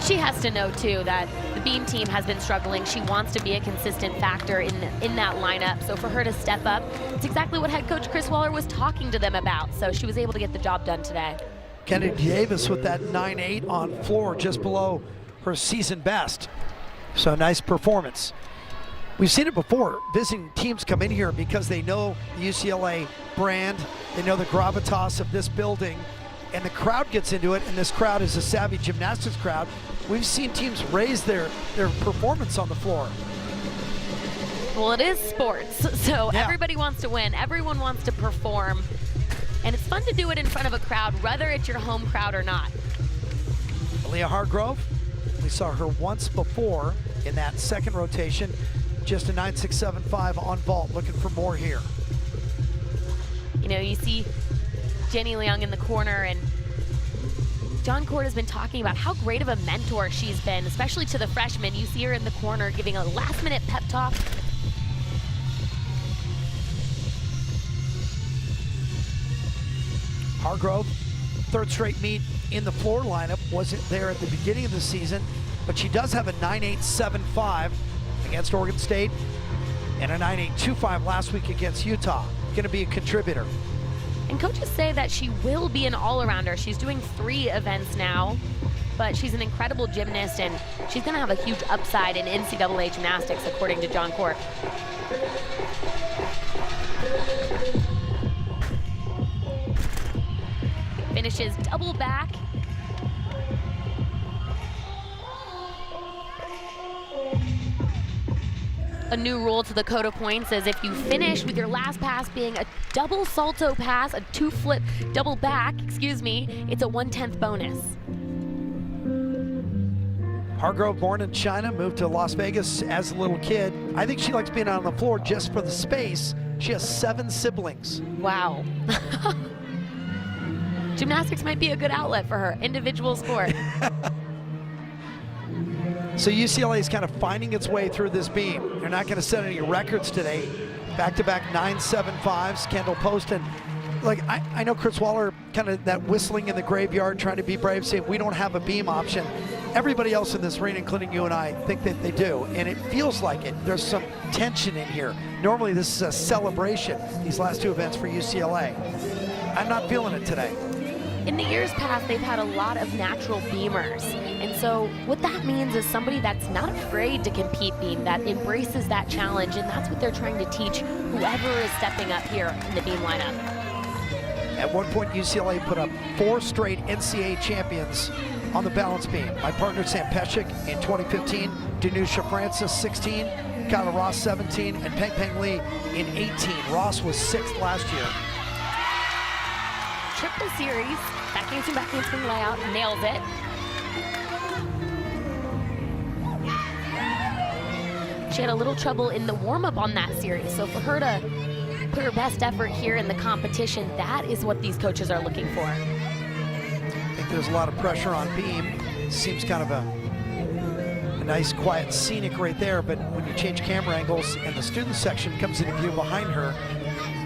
She has to know too that the beam team has been struggling. She wants to be a consistent factor in that lineup. So for her to step up, it's exactly what head coach Chris Waller was talking to them about. So she was able to get the job done today. Kennedy Davis with that 9.8 on floor, just below her season best. So nice performance. We've seen it before. Visiting teams come in here because they know the UCLA brand, they know the gravitas of this building, and the crowd gets into it, and this crowd is a savvy gymnastics crowd. We've seen teams raise their performance on the floor. Well, it is sports, so yeah. Everybody wants to win. Everyone wants to perform, and it's fun to do it in front of a crowd, whether it's your home crowd or not. Leah Hargrove, we saw her once before in that second rotation. Just a 9.675 on vault, looking for more here. You know, you see Jenny Leung in the corner, and John Cord has been talking about how great of a mentor she's been, especially to the freshmen. You see her in the corner giving a last-minute pep talk. Hargrove, third straight meet in the floor lineup, wasn't there at the beginning of the season, but she does have a 9.875 against Oregon State and a 9.825 last week against Utah. Going to be a contributor. And coaches say that she will be an all-arounder. She's doing 3 events now, but she's an incredible gymnast, and she's going to have a huge upside in NCAA gymnastics, according to John Cork. Finishes double back. A new rule to the code of points is if you finish with your last pass being a double salto pass, a 2-flip double back, it's a 1/10 bonus. Hargrove, born in China, moved to Las Vegas as a little kid. I think she likes being on the floor just for the space. She has 7 siblings. Wow. Gymnastics might be a good outlet for her, individual sport. So UCLA is kind of finding its way through this beam. They're not going to set any records today. Back-to-back 9.75s. Kendall Poston. Like, I know Chris Waller, kind of that whistling in the graveyard, trying to be brave, saying we don't have a beam option. Everybody else in this arena, including you and I, think that they do, and it feels like it. There's some tension in here. Normally this is a celebration, these last 2 events for UCLA. I'm not feeling it today. In the years past, they've had a lot of natural beamers. And so what that means is somebody that's not afraid to compete beam, that embraces that challenge, and that's what they're trying to teach whoever is stepping up here in the beam lineup. At one point, UCLA put up 4 straight NCAA champions on the balance beam. My partner Sam Peshik in 2015, Danusha Francis 16, Kyla Ross 17, and Peng Peng Lee in 18. Ross was 6th last year. Triple series, back handspring layout, nails it. She had a little trouble in the warm-up on that series, so for her to put her best effort here in the competition, that is what these coaches are looking for. I think there's a lot of pressure on beam. Seems kind of a nice, quiet, scenic right there, but when you change camera angles and the student section comes into view behind her,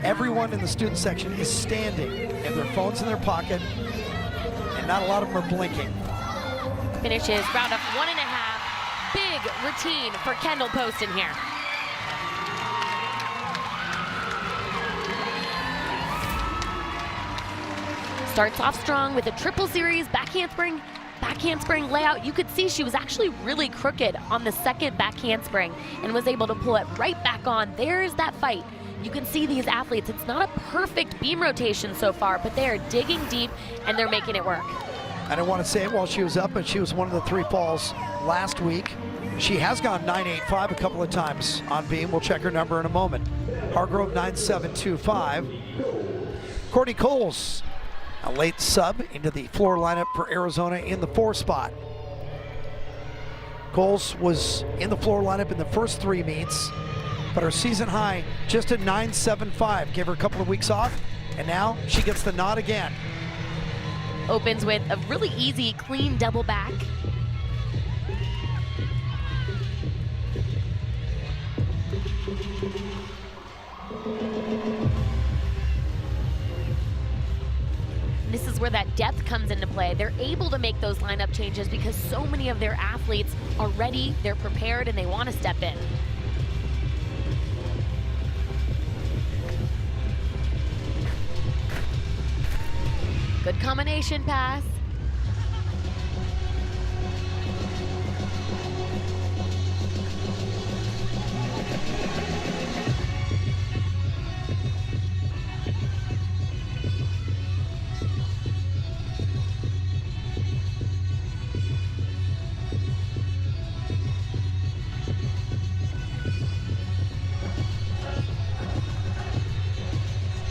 everyone in the student section is standing and their phones in their pocket, and not a lot of them are blinking. Finishes round up 1.5. Big routine for Kendall Poston here. Starts off strong with a triple series, back handspring layout. You could see she was actually really crooked on the second back handspring and was able to pull it right back on. There's that fight. You can see these athletes, it's not a perfect beam rotation so far, but they are digging deep and they're making it work. I don't want to say it while she was up, but she was one of the 3 falls last week. She has gone 9.85 a couple of times on beam. We'll check her number in a moment. Hargrove 9.725. Courtney Coles, a late sub into the floor lineup for Arizona in the 4 spot. Coles was in the floor lineup in the first 3 meets, but her season high just at 9.75. Gave her a couple of weeks off, and now she gets the nod again. Opens with a really easy, clean double back. This is where that depth comes into play. They're able to make those lineup changes because so many of their athletes are ready, they're prepared, and they want to step in. Good combination pass.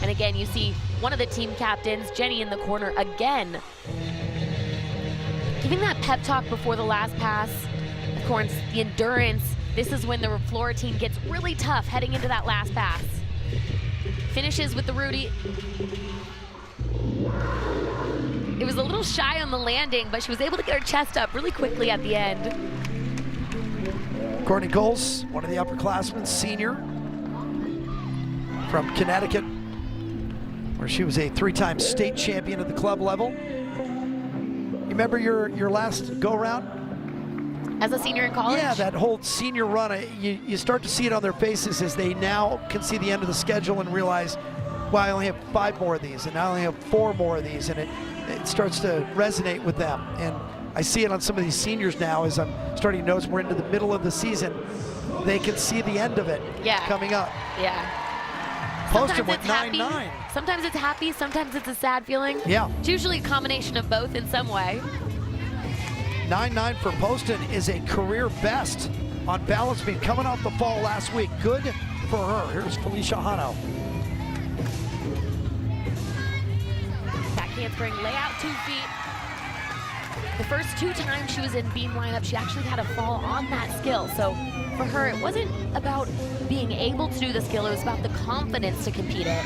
And again, you see one of the team captains, Jenny, in the corner again, giving that pep talk before the last pass. Of course, the endurance. This is when the floor team gets really tough heading into that last pass. Finishes with the Rudy. It was a little shy on the landing, but she was able to get her chest up really quickly at the end. Courtney Coles, one of the upperclassmen, senior from Connecticut, where she was a 3-time state champion at the club level. You remember your last go-around? As a senior in college? Yeah, that whole senior run, you start to see it on their faces as they now can see the end of the schedule and realize, well, I only have 5 more of these, and I only have 4 more of these, and it starts to resonate with them. And I see it on some of these seniors now as I'm starting to notice we're into the middle of the season. They can see the end of it coming up. Yeah. Poston went 9.9. Sometimes it's happy, sometimes it's a sad feeling. Yeah. It's usually a combination of both in some way. 9.9 for Poston is a career best on balance beam coming off the fall last week. Good for her. Here's Felicia Hano. Back handspring, layout 2 feet. The first 2 times she was in beam lineup, she actually had a fall on that skill. So for her, it wasn't about being able to do the skill, it was about the confidence to compete it.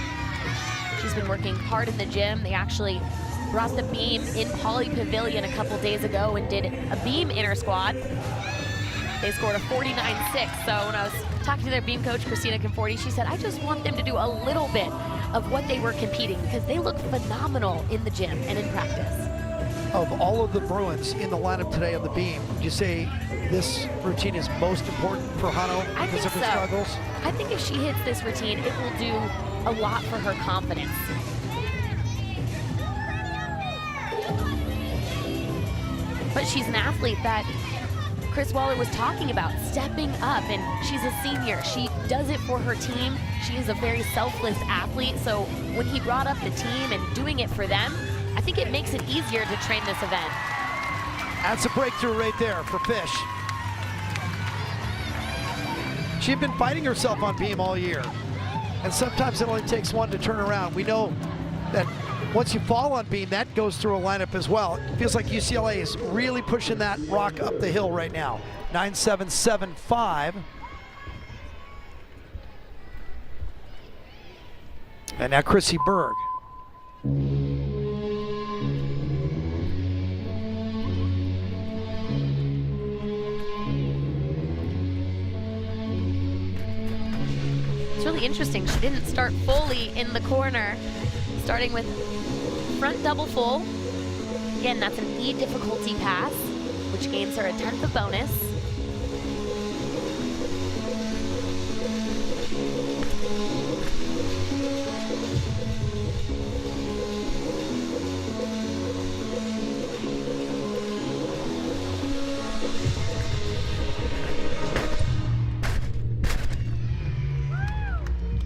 She's been working hard in the gym. They actually brought the beam in Poly Pavilion a couple days ago and did a beam inter squad. They scored a 49.6. So when I was talking to their beam coach, Christina Conforti, she said, I just want them to do a little bit of what they were competing because they look phenomenal in the gym and in practice. Of all of the Bruins in the lineup today on the beam, would you say this routine is most important for Hano because of her struggles? I think if she hits this routine, it will do a lot for her confidence. But she's an athlete that Chris Waller was talking about, stepping up, and she's a senior. She does it for her team. She is a very selfless athlete, so when he brought up the team and doing it for them, I think it makes it easier to train this event. That's a breakthrough right there for Fish. She'd been fighting herself on beam all year. And sometimes it only takes one to turn around. We know that once you fall on beam, that goes through a lineup as well. It feels like UCLA is really pushing that rock up the hill right now. 9.775. And now Chrissy Berg. It's really interesting. She didn't start fully in the corner, starting with front double full. Again, that's an E difficulty pass, which gains her a 10th of bonus.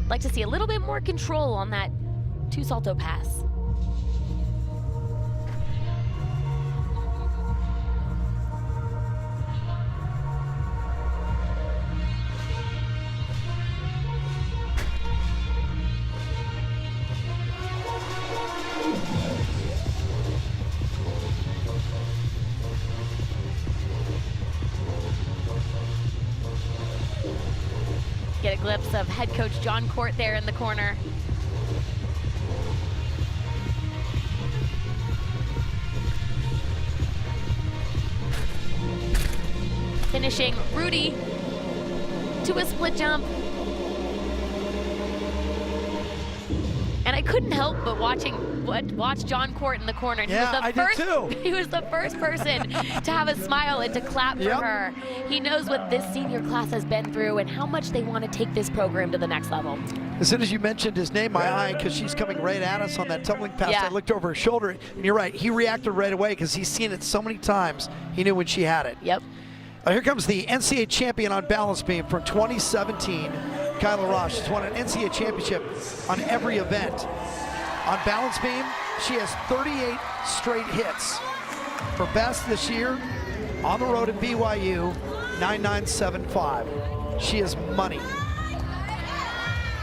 Like to see a little bit more control on that two salto pass. Get a glimpse of head coach John Court there in the corner. Finishing Rudy to a split jump. And I couldn't help but watch John Court in the corner. And Yeah, I did too. He was the first person to have a smile and to clap for her. He knows what this senior class has been through and how much they want to take this program to the next level. As soon as you mentioned his name, my eye, because she's coming right at us on that tumbling pass, Yeah. I looked over her shoulder, and you're right, he reacted right away because he's seen it so many times, he knew when she had it. Yep. Here comes the NCAA champion on balance beam from 2017, Kyla Ross. She's won an NCAA championship on every event. On balance beam, she has 38 straight hits. Her best this year, on the road at BYU, 9.975. She is money.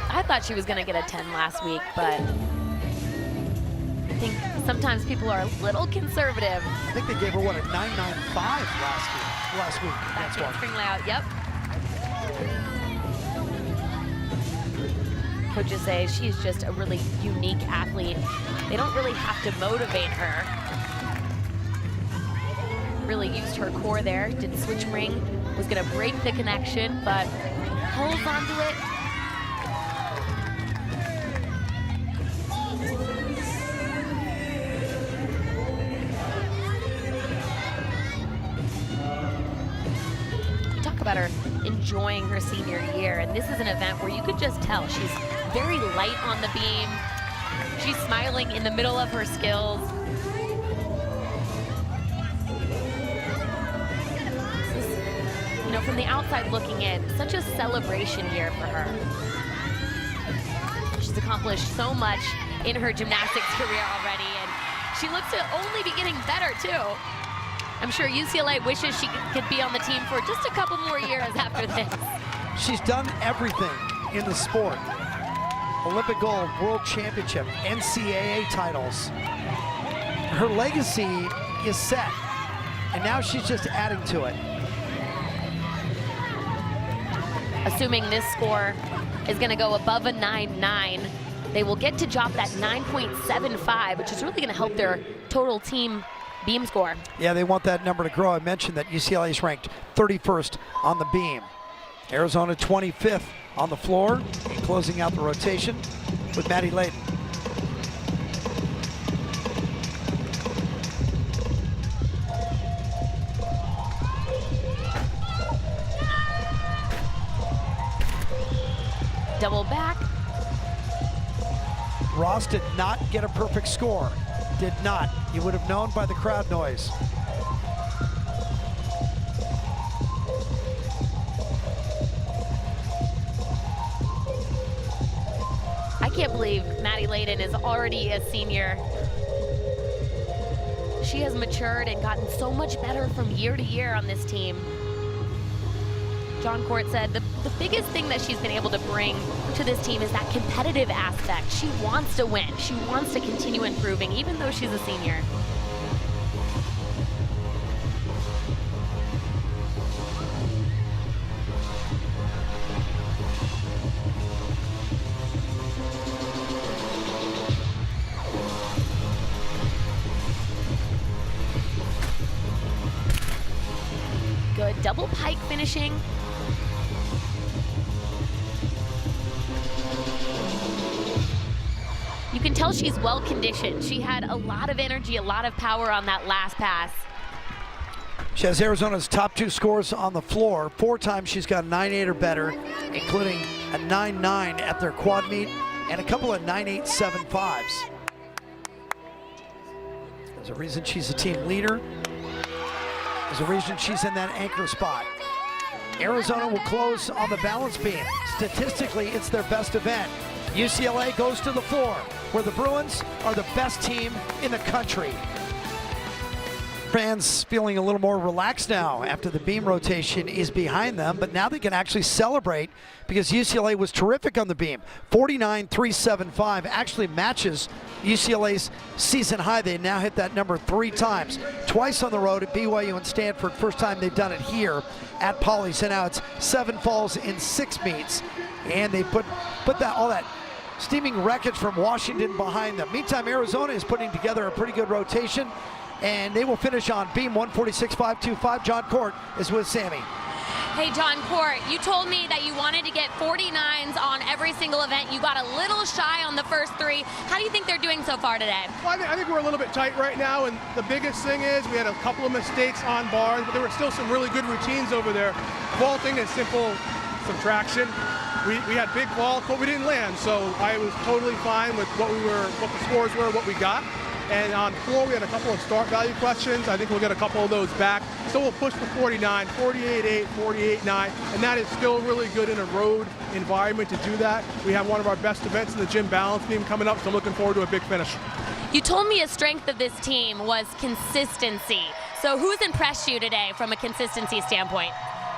I thought she was going to get a 10 last week, but I think sometimes people are a little conservative. I think they gave her, what, a 9.95 last week. That's That's one. one. Layout, yep. Coaches say she's just a really unique athlete. They don't really have to motivate her. Really used her core there, did switch ring, was gonna break the connection, but holds onto it. Talk about her enjoying her senior year, and this is an event where you could just tell she's very light on the beam. She's smiling in the middle of her skills. This is, you know, from the outside looking in, such a celebration year for her. She's accomplished so much in her gymnastics career already, and she looks to only be getting better too. I'm sure UCLA wishes she could be on the team for just a couple more years after this. She's done everything in the sport. Olympic gold, world championship, NCAA titles. Her legacy is set, and now she's just adding to it. Assuming this score is going to go above a 9.9, they will get to drop that 9.75, which is really going to help their total team beam score. Yeah, they want that number to grow. I mentioned that UCLA is ranked 31st on the beam. Arizona 25th on the floor, closing out the rotation with Maddie Layton. Double back. Ross did not get a perfect score. Did not. You would have known by the crowd noise. I can't believe Maddie Layton is already a senior. she has matured and gotten so much better from year to year on this team. John Court said the biggest thing that she's been able to bring to this team is that competitive aspect. She wants to win. She wants to continue improving, even though she's a senior. Good double pike finishing. You can tell she's well conditioned. She had a lot of energy, a lot of power on that last pass. She has Arizona's top 2 scores on the floor. 4 times she's got 9.8 or better, including a 9.9 at their quad meet and a couple of 9.875s. There's a reason she's a team leader. There's a reason she's in that anchor spot. Arizona will close on the balance beam. Statistically, it's their best event. UCLA goes to the floor, where the Bruins are the best team in the country. Fans feeling a little more relaxed now after the beam rotation is behind them, but now they can actually celebrate because UCLA was terrific on the beam. 49.375 actually matches UCLA's season high. They now hit that number 3 times, twice on the road at BYU and Stanford. First time they've done it here at Pauley. So now it's 7 falls in 6 meets, and they put all that steaming wreckage from Washington behind them. Meantime, Arizona is putting together a pretty good rotation, and they will finish on beam 146.525. John Court is with Sammy. Hey, John Court, you told me that you wanted to get 49s on every single event. You got a little shy on the first 3. How do you think they're doing so far today? Well, I think we're a little bit tight right now, and the biggest thing is we had a couple of mistakes on bars, but there were still some really good routines over there. Vaulting is simple subtraction. We had big vaults, but we didn't land, so I was totally fine with what the scores were, what we got. And on floor, we had a couple of start value questions. I think we'll get a couple of those back. So we'll push for 49, 48.8, 48.9, and that is still really good in a road environment to do that. We have one of our best events in the gym balance beam coming up, so I'm looking forward to a big finish. You told me a strength of this team was consistency. So who's impressed you today from a consistency standpoint?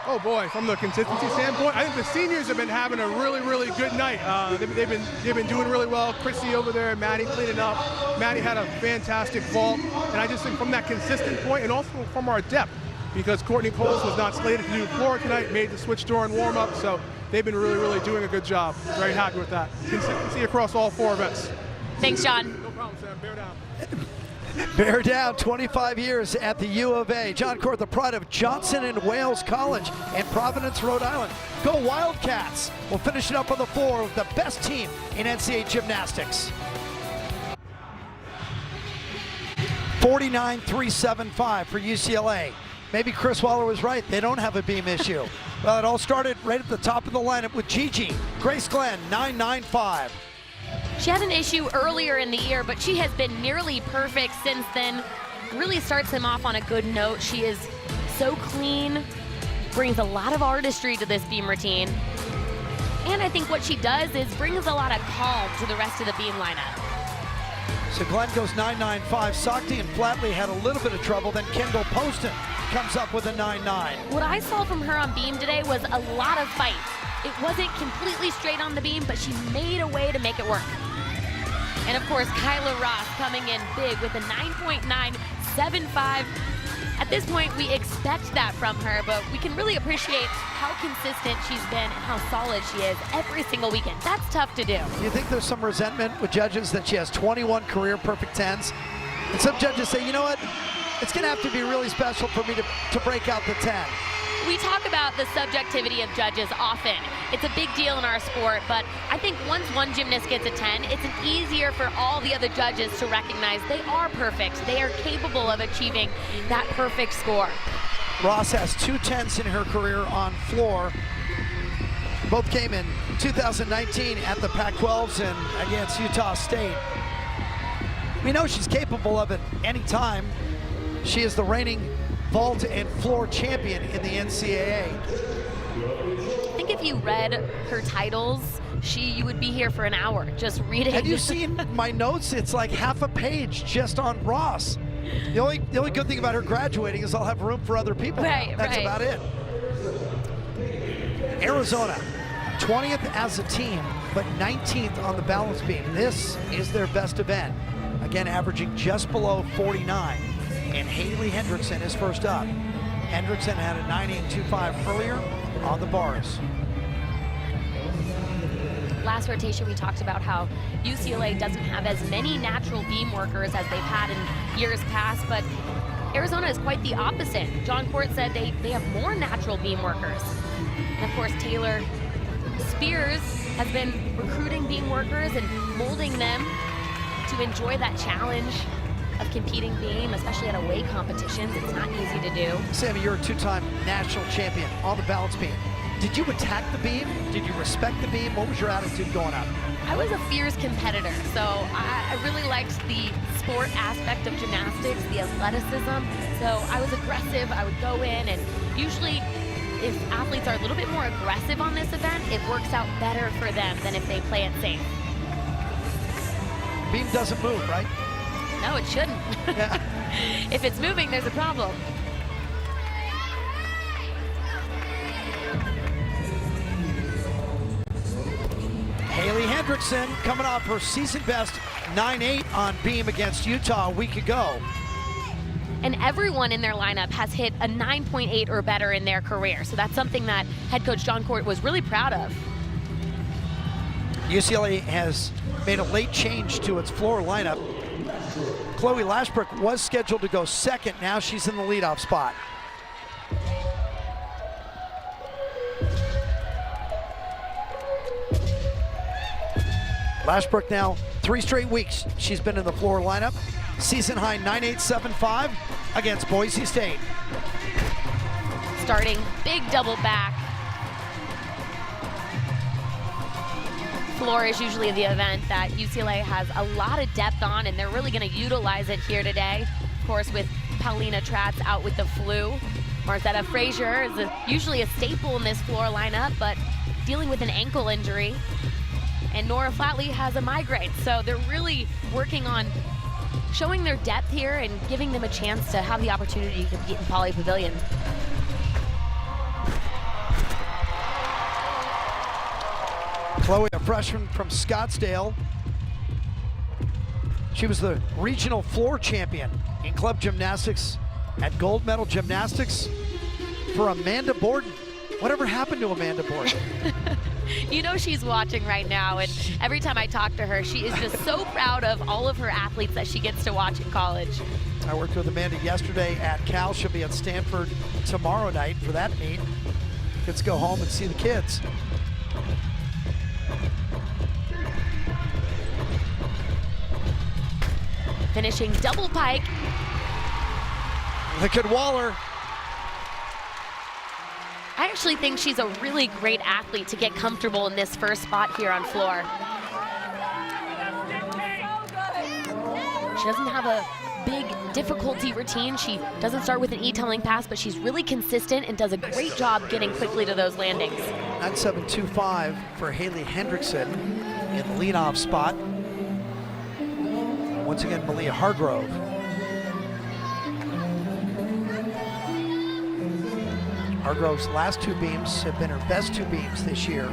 Oh boy, from the consistency standpoint, I think the seniors have been having a really, really good night. They've been doing really well. Chrissy over there, Maddie cleaning up. Maddie had a fantastic vault, and I just think from that consistent point, and also from our depth, because Courtney Coles was not slated to do floor tonight, made the switch during warm-up, so they've been really, really doing a good job. Very happy with that. Consistency across all 4 events. Thanks, John. No problem, Sam. Bear down. Bear down, 25 years at the U of A. John Court, the pride of Johnson and Wales College in Providence, Rhode Island. Go Wildcats. We'll finish it up on the floor with the best team in NCAA gymnastics. 49.375 for UCLA. Maybe Chris Waller was right. They don't have a beam issue. Well, it all started right at the top of the lineup with Gigi. Grace Glenn, 9.95. She had an issue earlier in the year, but she has been nearly perfect since then. Really starts him off on a good note. She is so clean, brings a lot of artistry to this beam routine. And I think what she does is brings a lot of calm to the rest of the beam lineup. So Glenn goes 9.95. Sakti and Flatley had a little bit of trouble. Then Kendall Poston comes up with a 9.9. What I saw from her on beam today was a lot of fight. It wasn't completely straight on the beam, but she made a way to make it work. And of course, Kyla Ross coming in big with a 9.975. At this point, we expect that from her, but we can really appreciate how consistent she's been and how solid she is every single weekend. That's tough to do. Do you think there's some resentment with judges that she has 21 career perfect 10s? And some judges say, you know what? It's going to have to be really special for me to break out the 10. We talk about the subjectivity of judges often. It's a big deal in our sport, but I think once one gymnast gets a 10, it's easier for all the other judges to recognize they are perfect. They are capable of achieving that perfect score. Ross has 2 10s in her career on floor. Both came in 2019 at the Pac-12s and against Utah State. We know she's capable of it anytime. She is the reigning vault and floor champion in the NCAA. I think if you read her titles, you would be here for an hour just reading. Have you seen my notes? It's like half a page just on Ross. The only good thing about her graduating is I'll have room for other people. Right, That's right. about it. Arizona, 20th as a team, but 19th on the balance beam. This is their best event. Again, averaging just below 49. And Haley Hendrickson is first up. Hendrickson had a 9.825 earlier on the bars. Last rotation, we talked about how UCLA doesn't have as many natural beam workers as they've had in years past, but Arizona is quite the opposite. John Court said they have more natural beam workers. And of course, Taylor Spears has been recruiting beam workers and molding them to enjoy that challenge of competing beam, especially at away competitions. It's not easy to do. Sammy, you're a two-time national champion on the balance beam. Did you attack the beam? Did you respect the beam? What was your attitude going up? I was a fierce competitor, so I really liked the sport aspect of gymnastics, the athleticism. So I was aggressive. I would go in, and usually if athletes are a little bit more aggressive on this event, it works out better for them than if they play it safe. Beam doesn't move, right? No, it shouldn't. Yeah. If it's moving, there's a problem. Haley Hendrickson coming off her season best 9.8 on beam against Utah a week ago. And everyone in their lineup has hit a 9.8 or better in their career. So that's something that head coach John Court was really proud of. UCLA has made a late change to its floor lineup. Chloe Lashbrook was scheduled to go second. Now she's in the leadoff spot. Lashbrook now 3 straight weeks she's been in the floor lineup. Season high 9.875 against Boise State. Starting big double back. Floor is usually the event that UCLA has a lot of depth on, and they're really going to utilize it here today. Of course, with Paulina Tratz out with the flu. Marzetta Frazier is usually a staple in this floor lineup, but dealing with an ankle injury. And Nora Flatley has a migraine, so they're really working on showing their depth here and giving them a chance to have the opportunity to compete in Poly Pavilion. Chloe, a freshman from Scottsdale. She was the regional floor champion in club gymnastics at gold medal gymnastics for Amanda Borden. Whatever happened to Amanda Borden? You know she's watching right now, and every time I talk to her, she is just so proud of all of her athletes that she gets to watch in college. I worked with Amanda yesterday at Cal. She'll be at Stanford tomorrow night for that meet. Let's go home and see the kids. Finishing double pike. Look at Waller. I actually think she's a really great athlete to get comfortable in this first spot here on floor. She doesn't have a big difficulty routine. She doesn't start with an E-tumbling pass, but she's really consistent and does a great job getting quickly to those landings. 9.725 for Haley Hendrickson in the leadoff spot. Once again, Malia Hargrove. Hargrove's last 2 beams have been her best 2 beams this year.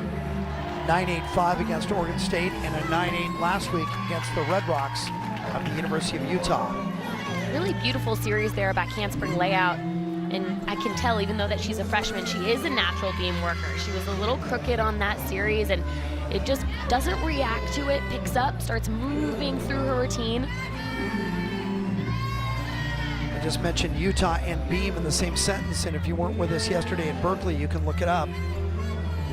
9.85 against Oregon State and a 9.8 last week against the Red Rocks of the University of Utah. Really beautiful series there about handspring layout. And I can tell, even though that she's a freshman, she is a natural beam worker. She was a little crooked on that series, and it just doesn't react to it, picks up, starts moving through her routine. I just mentioned Utah and beam in the same sentence, and if you weren't with us yesterday at Berkeley, you can look it up.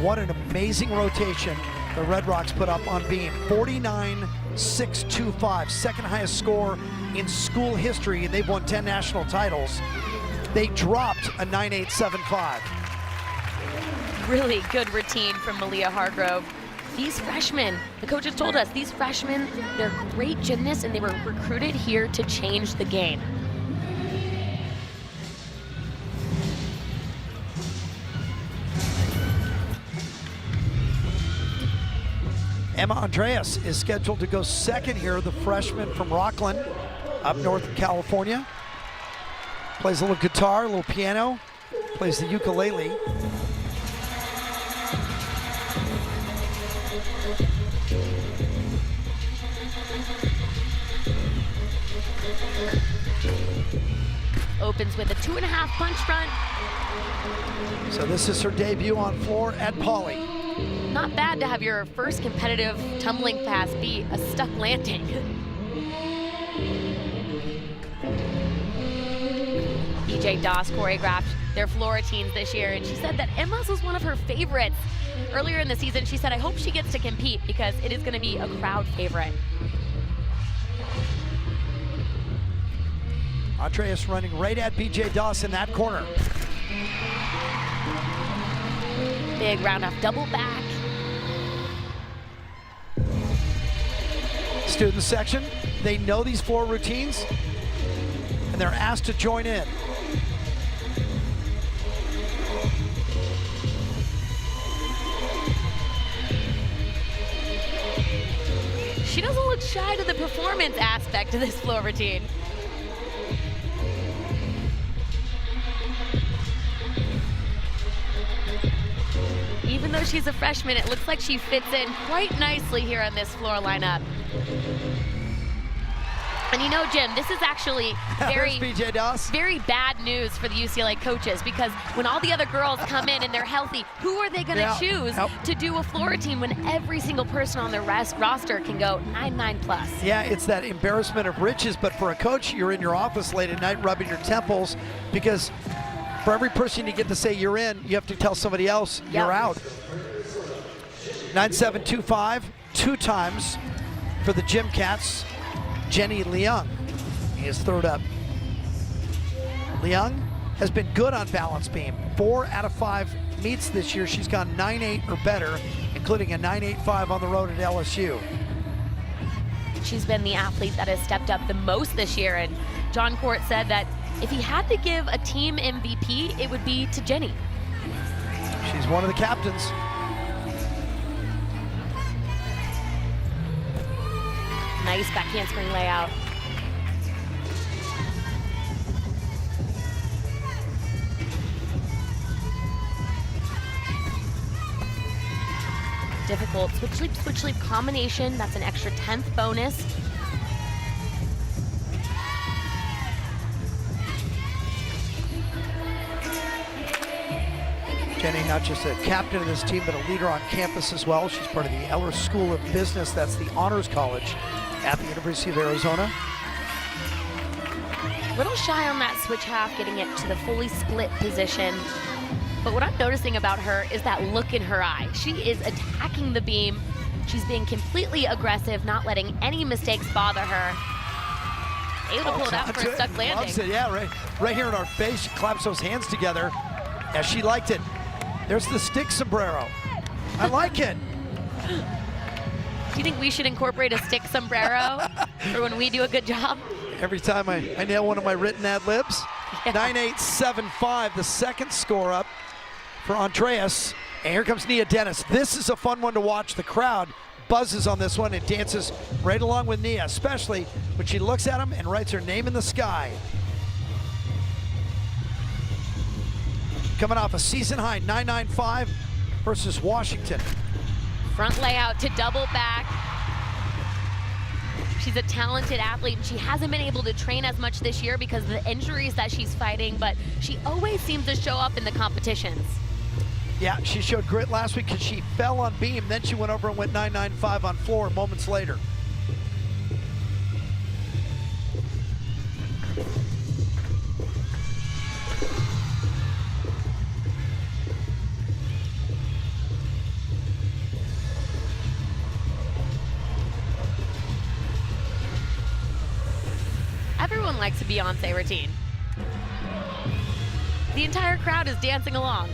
What an amazing rotation the Red Rocks put up on beam. 49.625, second highest score in school history, and they've won 10 national titles. They dropped a 9.875. Really good routine from Malia Hargrove. These freshmen, the coaches told us, these freshmen, they're great gymnasts, and they were recruited here to change the game. Emma Andreas is scheduled to go second here, the freshman from Rockland. up north in California. Plays a little guitar, a little piano, plays the ukulele. Opens with a 2.5 punch front. So this is her debut on floor at Poly. Not bad to have your first competitive tumbling pass be a stuck landing. BJ Doss choreographed their floor routines this year, and she said that Emma's was one of her favorites. Earlier in the season, she said, I hope she gets to compete because it is going to be a crowd favorite. Andreas running right at BJ Doss in that corner. Big round off double back. Student section, they know these floor routines, and they're asked to join in. She doesn't look shy to the performance aspect of this floor routine. Even though she's a freshman, it looks like she fits in quite nicely here on this floor lineup. And you know, Jim, this is actually BJ Doss. very bad news for the UCLA coaches, because when all the other girls come in and they're healthy, who are they going to choose to do a floor routine when every single person on their roster can go 9-9 plus? Yeah, it's that embarrassment of riches, but for a coach, you're in your office late at night rubbing your temples, because for every person you get to say you're in, you have to tell somebody else you're out. 9.725, 2 times for the Gym Cats. Jenny Leung is third up. Leung has been good on balance beam. 4 out of 5 meets this year. She's gone 9.8 or better, including a 9.85 on the road at LSU. She's been the athlete that has stepped up the most this year, and John Court said that if he had to give a team MVP, it would be to Jenny. She's one of the captains. Nice back handspring layout. Difficult switch leap combination. That's an extra 10th bonus. Jenny, not just a captain of this team, but a leader on campus as well. She's part of the Eller School of Business. That's the honors college at the University of Arizona. Little shy on that switch half, getting it to the fully split position. But what I'm noticing about her is that look in her eye. She is attacking the beam. She's being completely aggressive, not letting any mistakes bother her. Able to pull it out for a stuck landing. Yeah, right here in our face. She claps those hands together as she liked it. There's the stick sombrero. I like it. Do you think we should incorporate a stick sombrero for when we do a good job? Every time I nail one of my written ad-libs. Yeah. 9.875, the second score up for Andreas. And here comes Nia Dennis. This is a fun one to watch. The crowd buzzes on this one and dances right along with Nia, especially when she looks at him and writes her name in the sky. Coming off a season high 9.95 versus Washington. Front layout to double back. She's a talented athlete, and she hasn't been able to train as much this year because of the injuries that she's fighting, but she always seems to show up in the competitions. Yeah, she showed grit last week because she fell on beam, then she went over and went 9.95 on floor moments later. Everyone likes a Beyonce routine. The entire crowd is dancing along.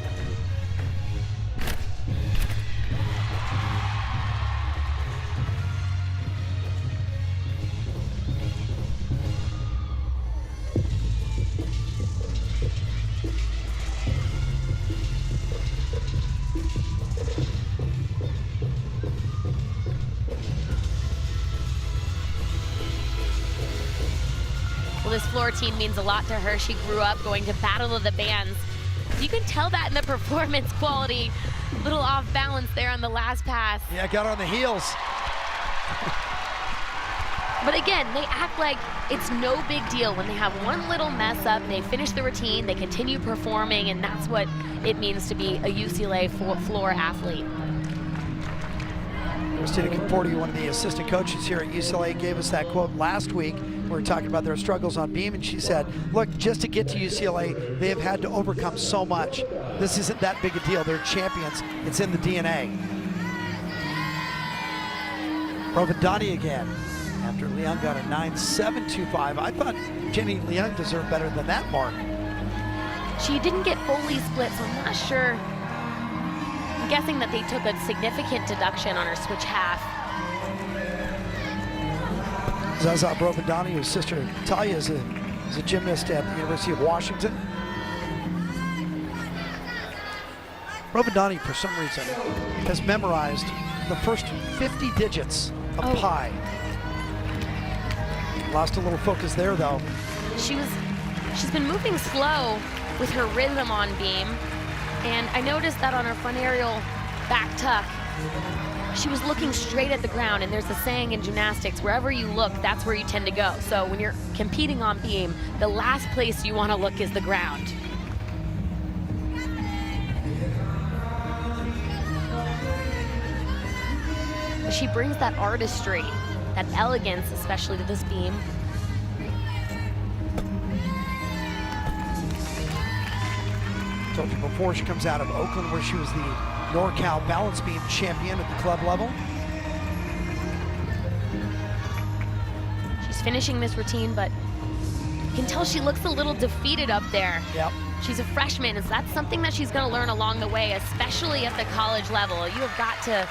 this floor routine means a lot to her. She grew up going to Battle of the Bands. You can tell that in the performance quality. A little off balance there on the last pass. Yeah, got on the heels. But again, they act like it's no big deal. When they have one little mess up, they finish the routine, they continue performing, and that's what it means to be a UCLA floor athlete. Christina Conforti, one of the assistant coaches here at UCLA, gave us that quote last week. We were talking about their struggles on beam, and she said, look, just to get to UCLA, they have had to overcome so much. This isn't that big a deal. They're champions. It's in the DNA. Provendani again. After Leung got a 9.725. I thought Jenny Leung deserved better than that mark. She didn't get fully split, so I'm not sure. I'm guessing that they took a significant deduction on her switch half. Zaza Provendani, whose sister Talia is a gymnast at the University of Washington. Provendani, for some reason, has memorized the first 50 digits of pi. Lost a little focus there, though. She's been moving slow with her rhythm on beam, and I noticed that on her front aerial back tuck, she was looking straight at the ground, and there's a saying in gymnastics, wherever you look, that's where you tend to go. So when you're competing on beam, the last place you want to look is the ground. She brings that artistry, that elegance, especially to this beam. Told you before, she comes out of Oakland, where she was the NorCal balance beam champion at the club level. She's finishing this routine, but you can tell she looks a little defeated up there. Yep. She's a freshman, and that's something that she's going to learn along the way, especially at the college level. You have got to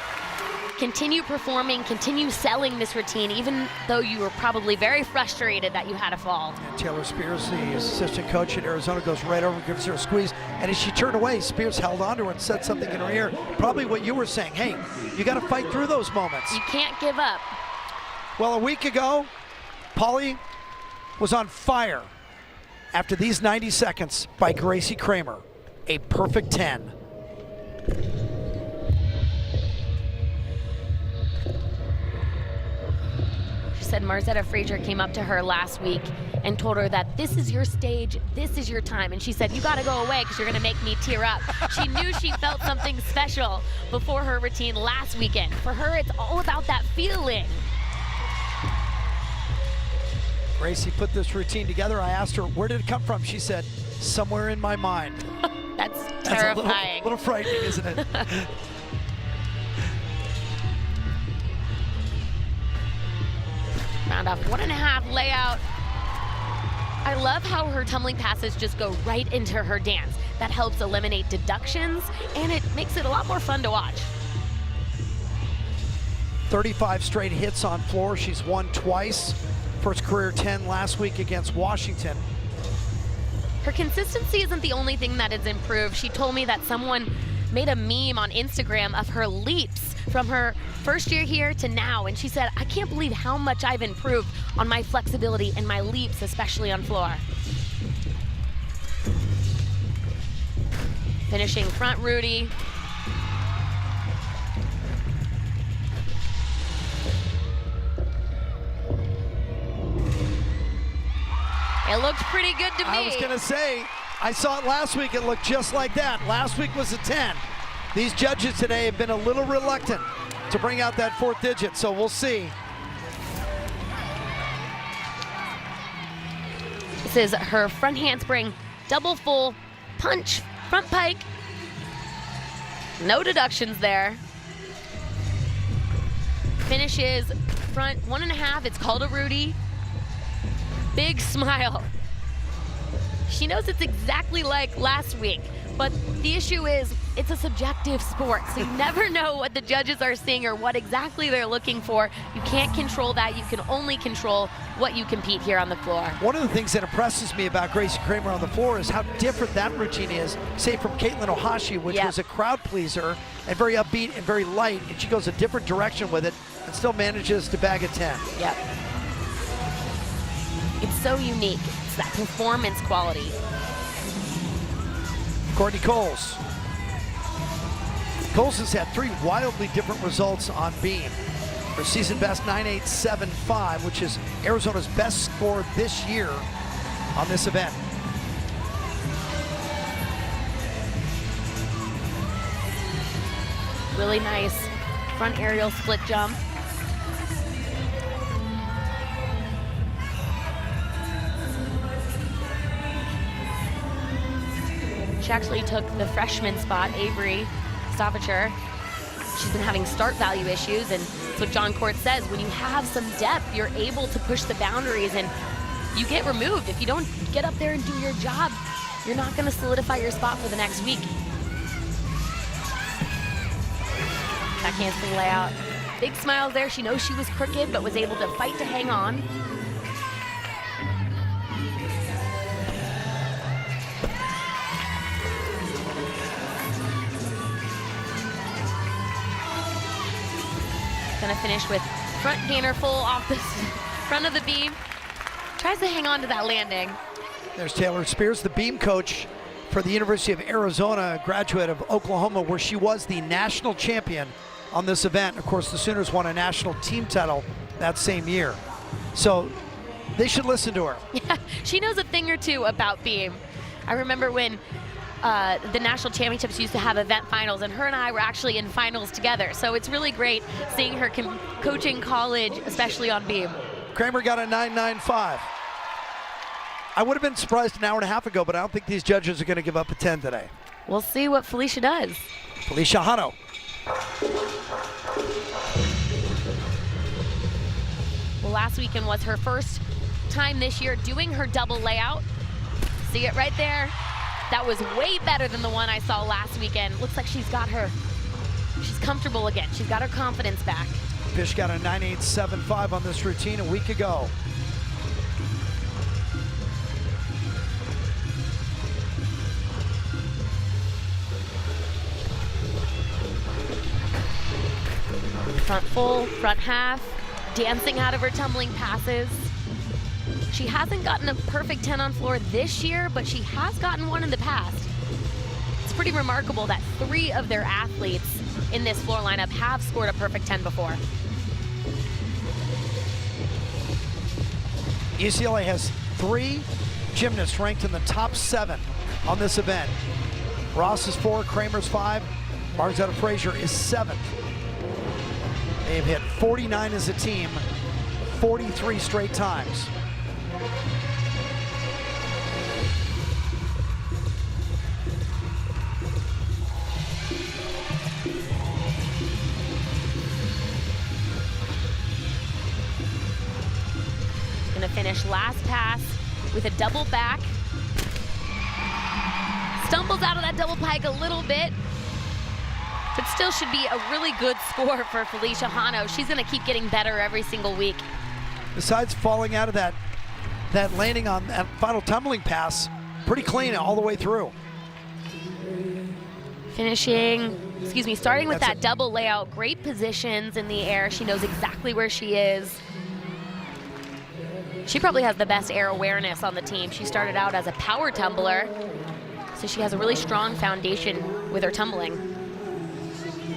continue performing, continue selling this routine, even though you were probably very frustrated that you had a fall. And Taylor Spears, the assistant coach at Arizona, goes right over and gives her a squeeze. And as she turned away, Spears held onto her and said something in her ear. Probably what you were saying. Hey, you got to fight through those moments. You can't give up. Well, a week ago, Polly was on fire after these 90 seconds by Gracie Kramer. A perfect 10. Said Marzetta Frazier came up to her last week and told her that this is your stage, this is your time. And she said, you got to go away because you're going to make me tear up. She knew she felt something special before her routine last weekend. For her, it's all about that feeling. Gracie put this routine together. I asked her, where did it come from? She said, somewhere in my mind. That's terrifying. That's a little frightening, isn't it? Round off 1.5 layout. I love how her tumbling passes just go right into her dance. That helps eliminate deductions, and it makes it a lot more fun to watch. 35 straight hits on floor. She's won twice. First career 10 last week against Washington. Her consistency isn't the only thing that has improved. She told me that someone made a meme on Instagram of her leaps from her first year here to now, and she said, I can't believe how much I've improved on my flexibility and my leaps, especially on floor. Finishing front Rudy. It looked pretty good to me. I was gonna say, I saw it last week, it looked just like that. Last week was a 10. These judges today have been a little reluctant to bring out that fourth digit, so we'll see. This is her front handspring, double full, punch, front pike. No deductions there. Finishes front 1.5, it's called a Rudy. Big smile. She knows it's exactly like last week, but the issue is it's a subjective sport, so you never know what the judges are seeing or what exactly they're looking for. You can't control that. You can only control what you compete here on the floor. One of the things that impresses me about Gracie Kramer on the floor is how different that routine is, say from Caitlin Ohashi, which was a crowd pleaser and very upbeat and very light, and she goes a different direction with it and still manages to bag a 10. Yep. It's so unique. It's that performance quality. Courtney Coles. Coles has had 3 wildly different results on beam. Her season best 9.875, which is Arizona's best score this year on this event. Really nice front aerial split jump. She actually took the freshman spot, Avery Staffordshire. She's been having start value issues, and that's what John Court says. When you have some depth, you're able to push the boundaries, and you get removed. If you don't get up there and do your job, you're not going to solidify your spot for the next week. Back handspring layout. Big smiles there. She knows she was crooked, but was able to fight to hang on. Gonna finish with front gainer full off the front of the beam. Tries to hang on to that landing. There's Taylor Spears, the beam coach for the University of Arizona, a graduate of Oklahoma, where she was the national champion on this event. Of course, the Sooners won a national team title that same year. So they should listen to her. Yeah, she knows a thing or two about beam. I remember when the national championships used to have event finals, and her and I were actually in finals together. So it's really great seeing her coaching college, especially on beam. Kramer got a 9.95. I would have been surprised an hour and a half ago, but I don't think these judges are going to give up a 10 today. We'll see what Felicia does. Felicia Hano. Well, last weekend was her first time this year doing her double layout. See it right there? That was way better than the one I saw last weekend. Looks like she's comfortable again. She's got her confidence back. Fish got a 9.875 on this routine a week ago. Front full, front half, dancing out of her tumbling passes. She hasn't gotten a perfect 10 on floor this year, but she has gotten one in the past. It's pretty remarkable that 3 of their athletes in this floor lineup have scored a perfect 10 before. UCLA has 3 gymnasts ranked in the top 7 on this event. Ross is 4, Kramer's 5, Marzetta Frazier is 7th. They have hit 49 as a team, 43 straight times. Gonna finish last pass with a double back. Stumbles out of that double pike a little bit, but still should be a really good score for Felicia Hano. She's gonna keep getting better every single week. Besides falling out of that landing on that final tumbling pass, pretty clean all the way through. Starting with that double layout, great positions in the air. She knows exactly where she is. She probably has the best air awareness on the team. She started out as a power tumbler, so she has a really strong foundation with her tumbling.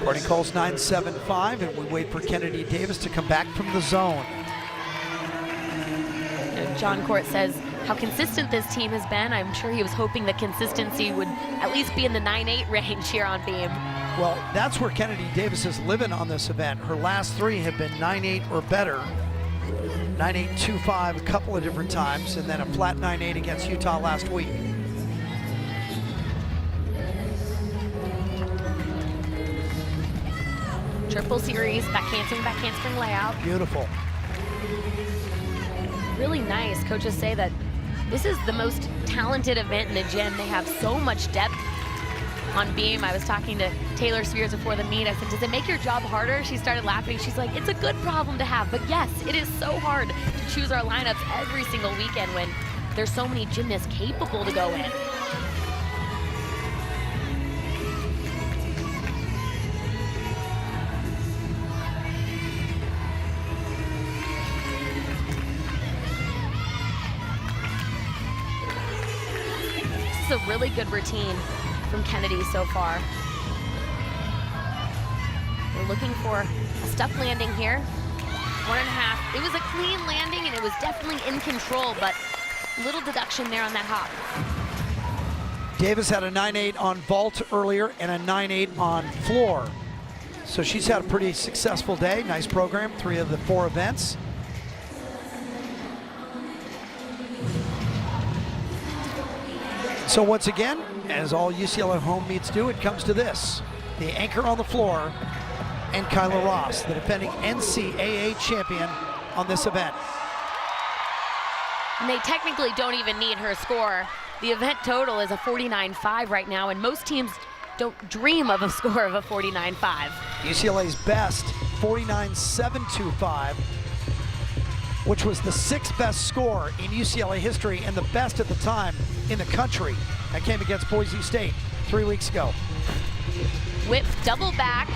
Courtney Coles 9.75, and we wait for Kennedy Davis to come back from the zone. John Court says how consistent this team has been. I'm sure he was hoping the consistency would at least be in the 9.8 range here on beam. Well, that's where Kennedy Davis is living on this event. Her last 3 have been 9.8 or better. 9.825 a couple of different times, and then a flat 9.8 against Utah last week. Triple series, back handspring layout. Beautiful. Really nice. Coaches say that this is the most talented event in the gym. They have so much depth on beam. I was talking to Taylor Spears before the meet. I said, does it make your job harder? She started laughing. She's like, it's a good problem to have. But yes, it is so hard to choose our lineups every single weekend when there's so many gymnasts capable to go in. is a really good routine from Kennedy so far. We're looking for a stuck landing here. 1.5. It was a clean landing and it was definitely in control, but little deduction there on that hop. Davis had a 9.8 on vault earlier and a 9.8 on floor. So she's had a pretty successful day. Nice program, 3 of the 4 events. So once again, as all UCLA home meets do, it comes to this. The anchor on the floor and Kyla Ross, the defending NCAA champion on this event. And they technically don't even need her score. The event total is a 49.5 right now, and most teams don't dream of a score of a 49.5. UCLA's best, 49.725, which was the 6th best score in UCLA history and the best at the time in the country. That came against Boise State 3 weeks ago. Whip double back.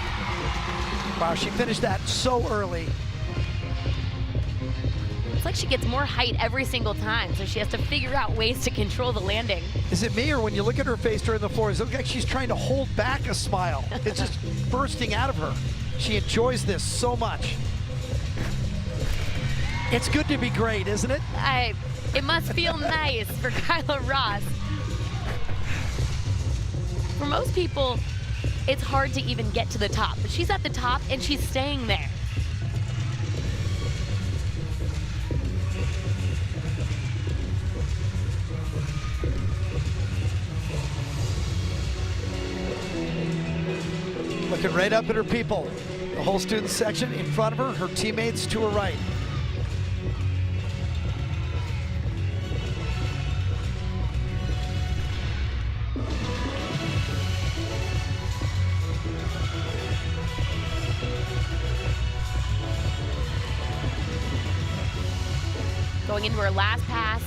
Wow, she finished that so early. It's like she gets more height every single time, so she has to figure out ways to control the landing. Is it me, or when you look at her face during the floor, does it look like she's trying to hold back a smile? It's just bursting out of her. She enjoys this so much. It's good to be great, isn't it? It must feel nice for Kyla Ross. For most people, it's hard to even get to the top, but she's at the top and she's staying there. Looking right up at her people. The whole student section in front of her teammates to her right. Going into her last pass.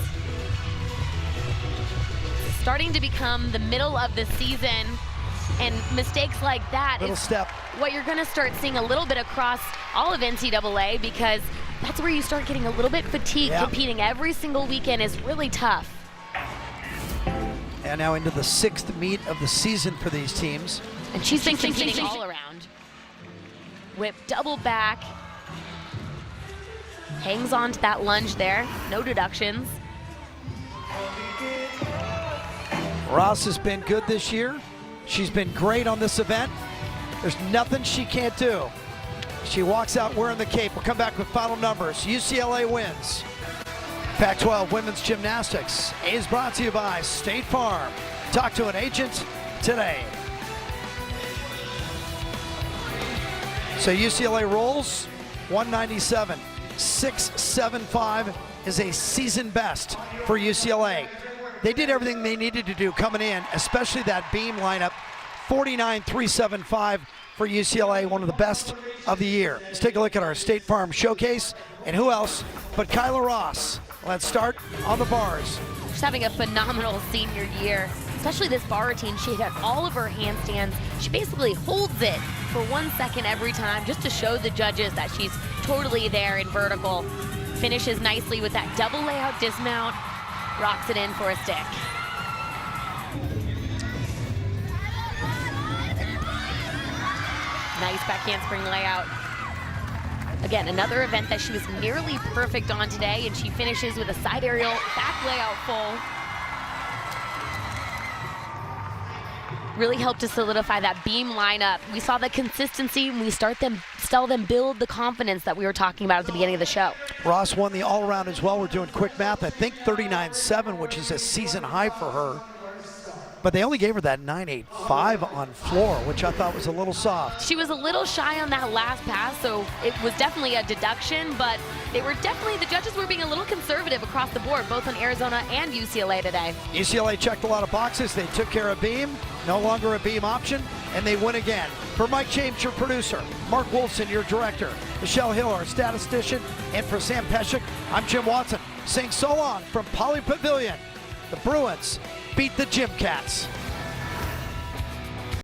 Starting to become the middle of the season, and mistakes like that Little is step. what you're going to start seeing a little bit across all of NCAA, because that's where you start getting a little bit fatigued. Yeah. Competing every single weekend is really tough. And now into the 6th meet of the season for these teams. And she's been competing all around. Whip double back. Hangs on to that lunge there. No deductions. Ross has been good this year. She's been great on this event. There's nothing she can't do. She walks out wearing the cape. We'll come back with final numbers. UCLA wins. Pac-12 women's gymnastics is brought to you by State Farm. Talk to an agent today. So UCLA rolls 197. 675 is a season best for UCLA. They did everything they needed to do coming in, especially that beam lineup. 49.375 for UCLA, one of the best of the year. Let's take a look at our State Farm showcase, and who else but Kyla Ross. Let's start on the bars. She's having a phenomenal senior year, especially this bar routine. She hit all of her handstands. She basically holds it for 1 second every time just to show the judges that she's totally there in vertical. Finishes nicely with that double layout dismount. Rocks it in for a stick. Nice back handspring layout. Again, another event that she was nearly perfect on today, and she finishes with a side aerial back layout full. Really helped to solidify that beam lineup. We saw the consistency when we saw them build the confidence that we were talking about at the beginning of the show. Ross won the all-around as well. We're doing quick math. I think 39.7, which is a season high for her. But they only gave her that 9.85 on floor, which I thought was a little soft. She was a little shy on that last pass, so it was definitely a deduction, but the judges were being a little conservative across the board, both on Arizona and UCLA today. UCLA checked a lot of boxes. They took care of beam, no longer a beam option, and they win again. For Mike James, your producer, Mark Wolfson, your director, Michelle Hill, our statistician, and for Sam Peshek, I'm Jim Watson, saying so long from Poly Pavilion. The Bruins beat the Gym Cats.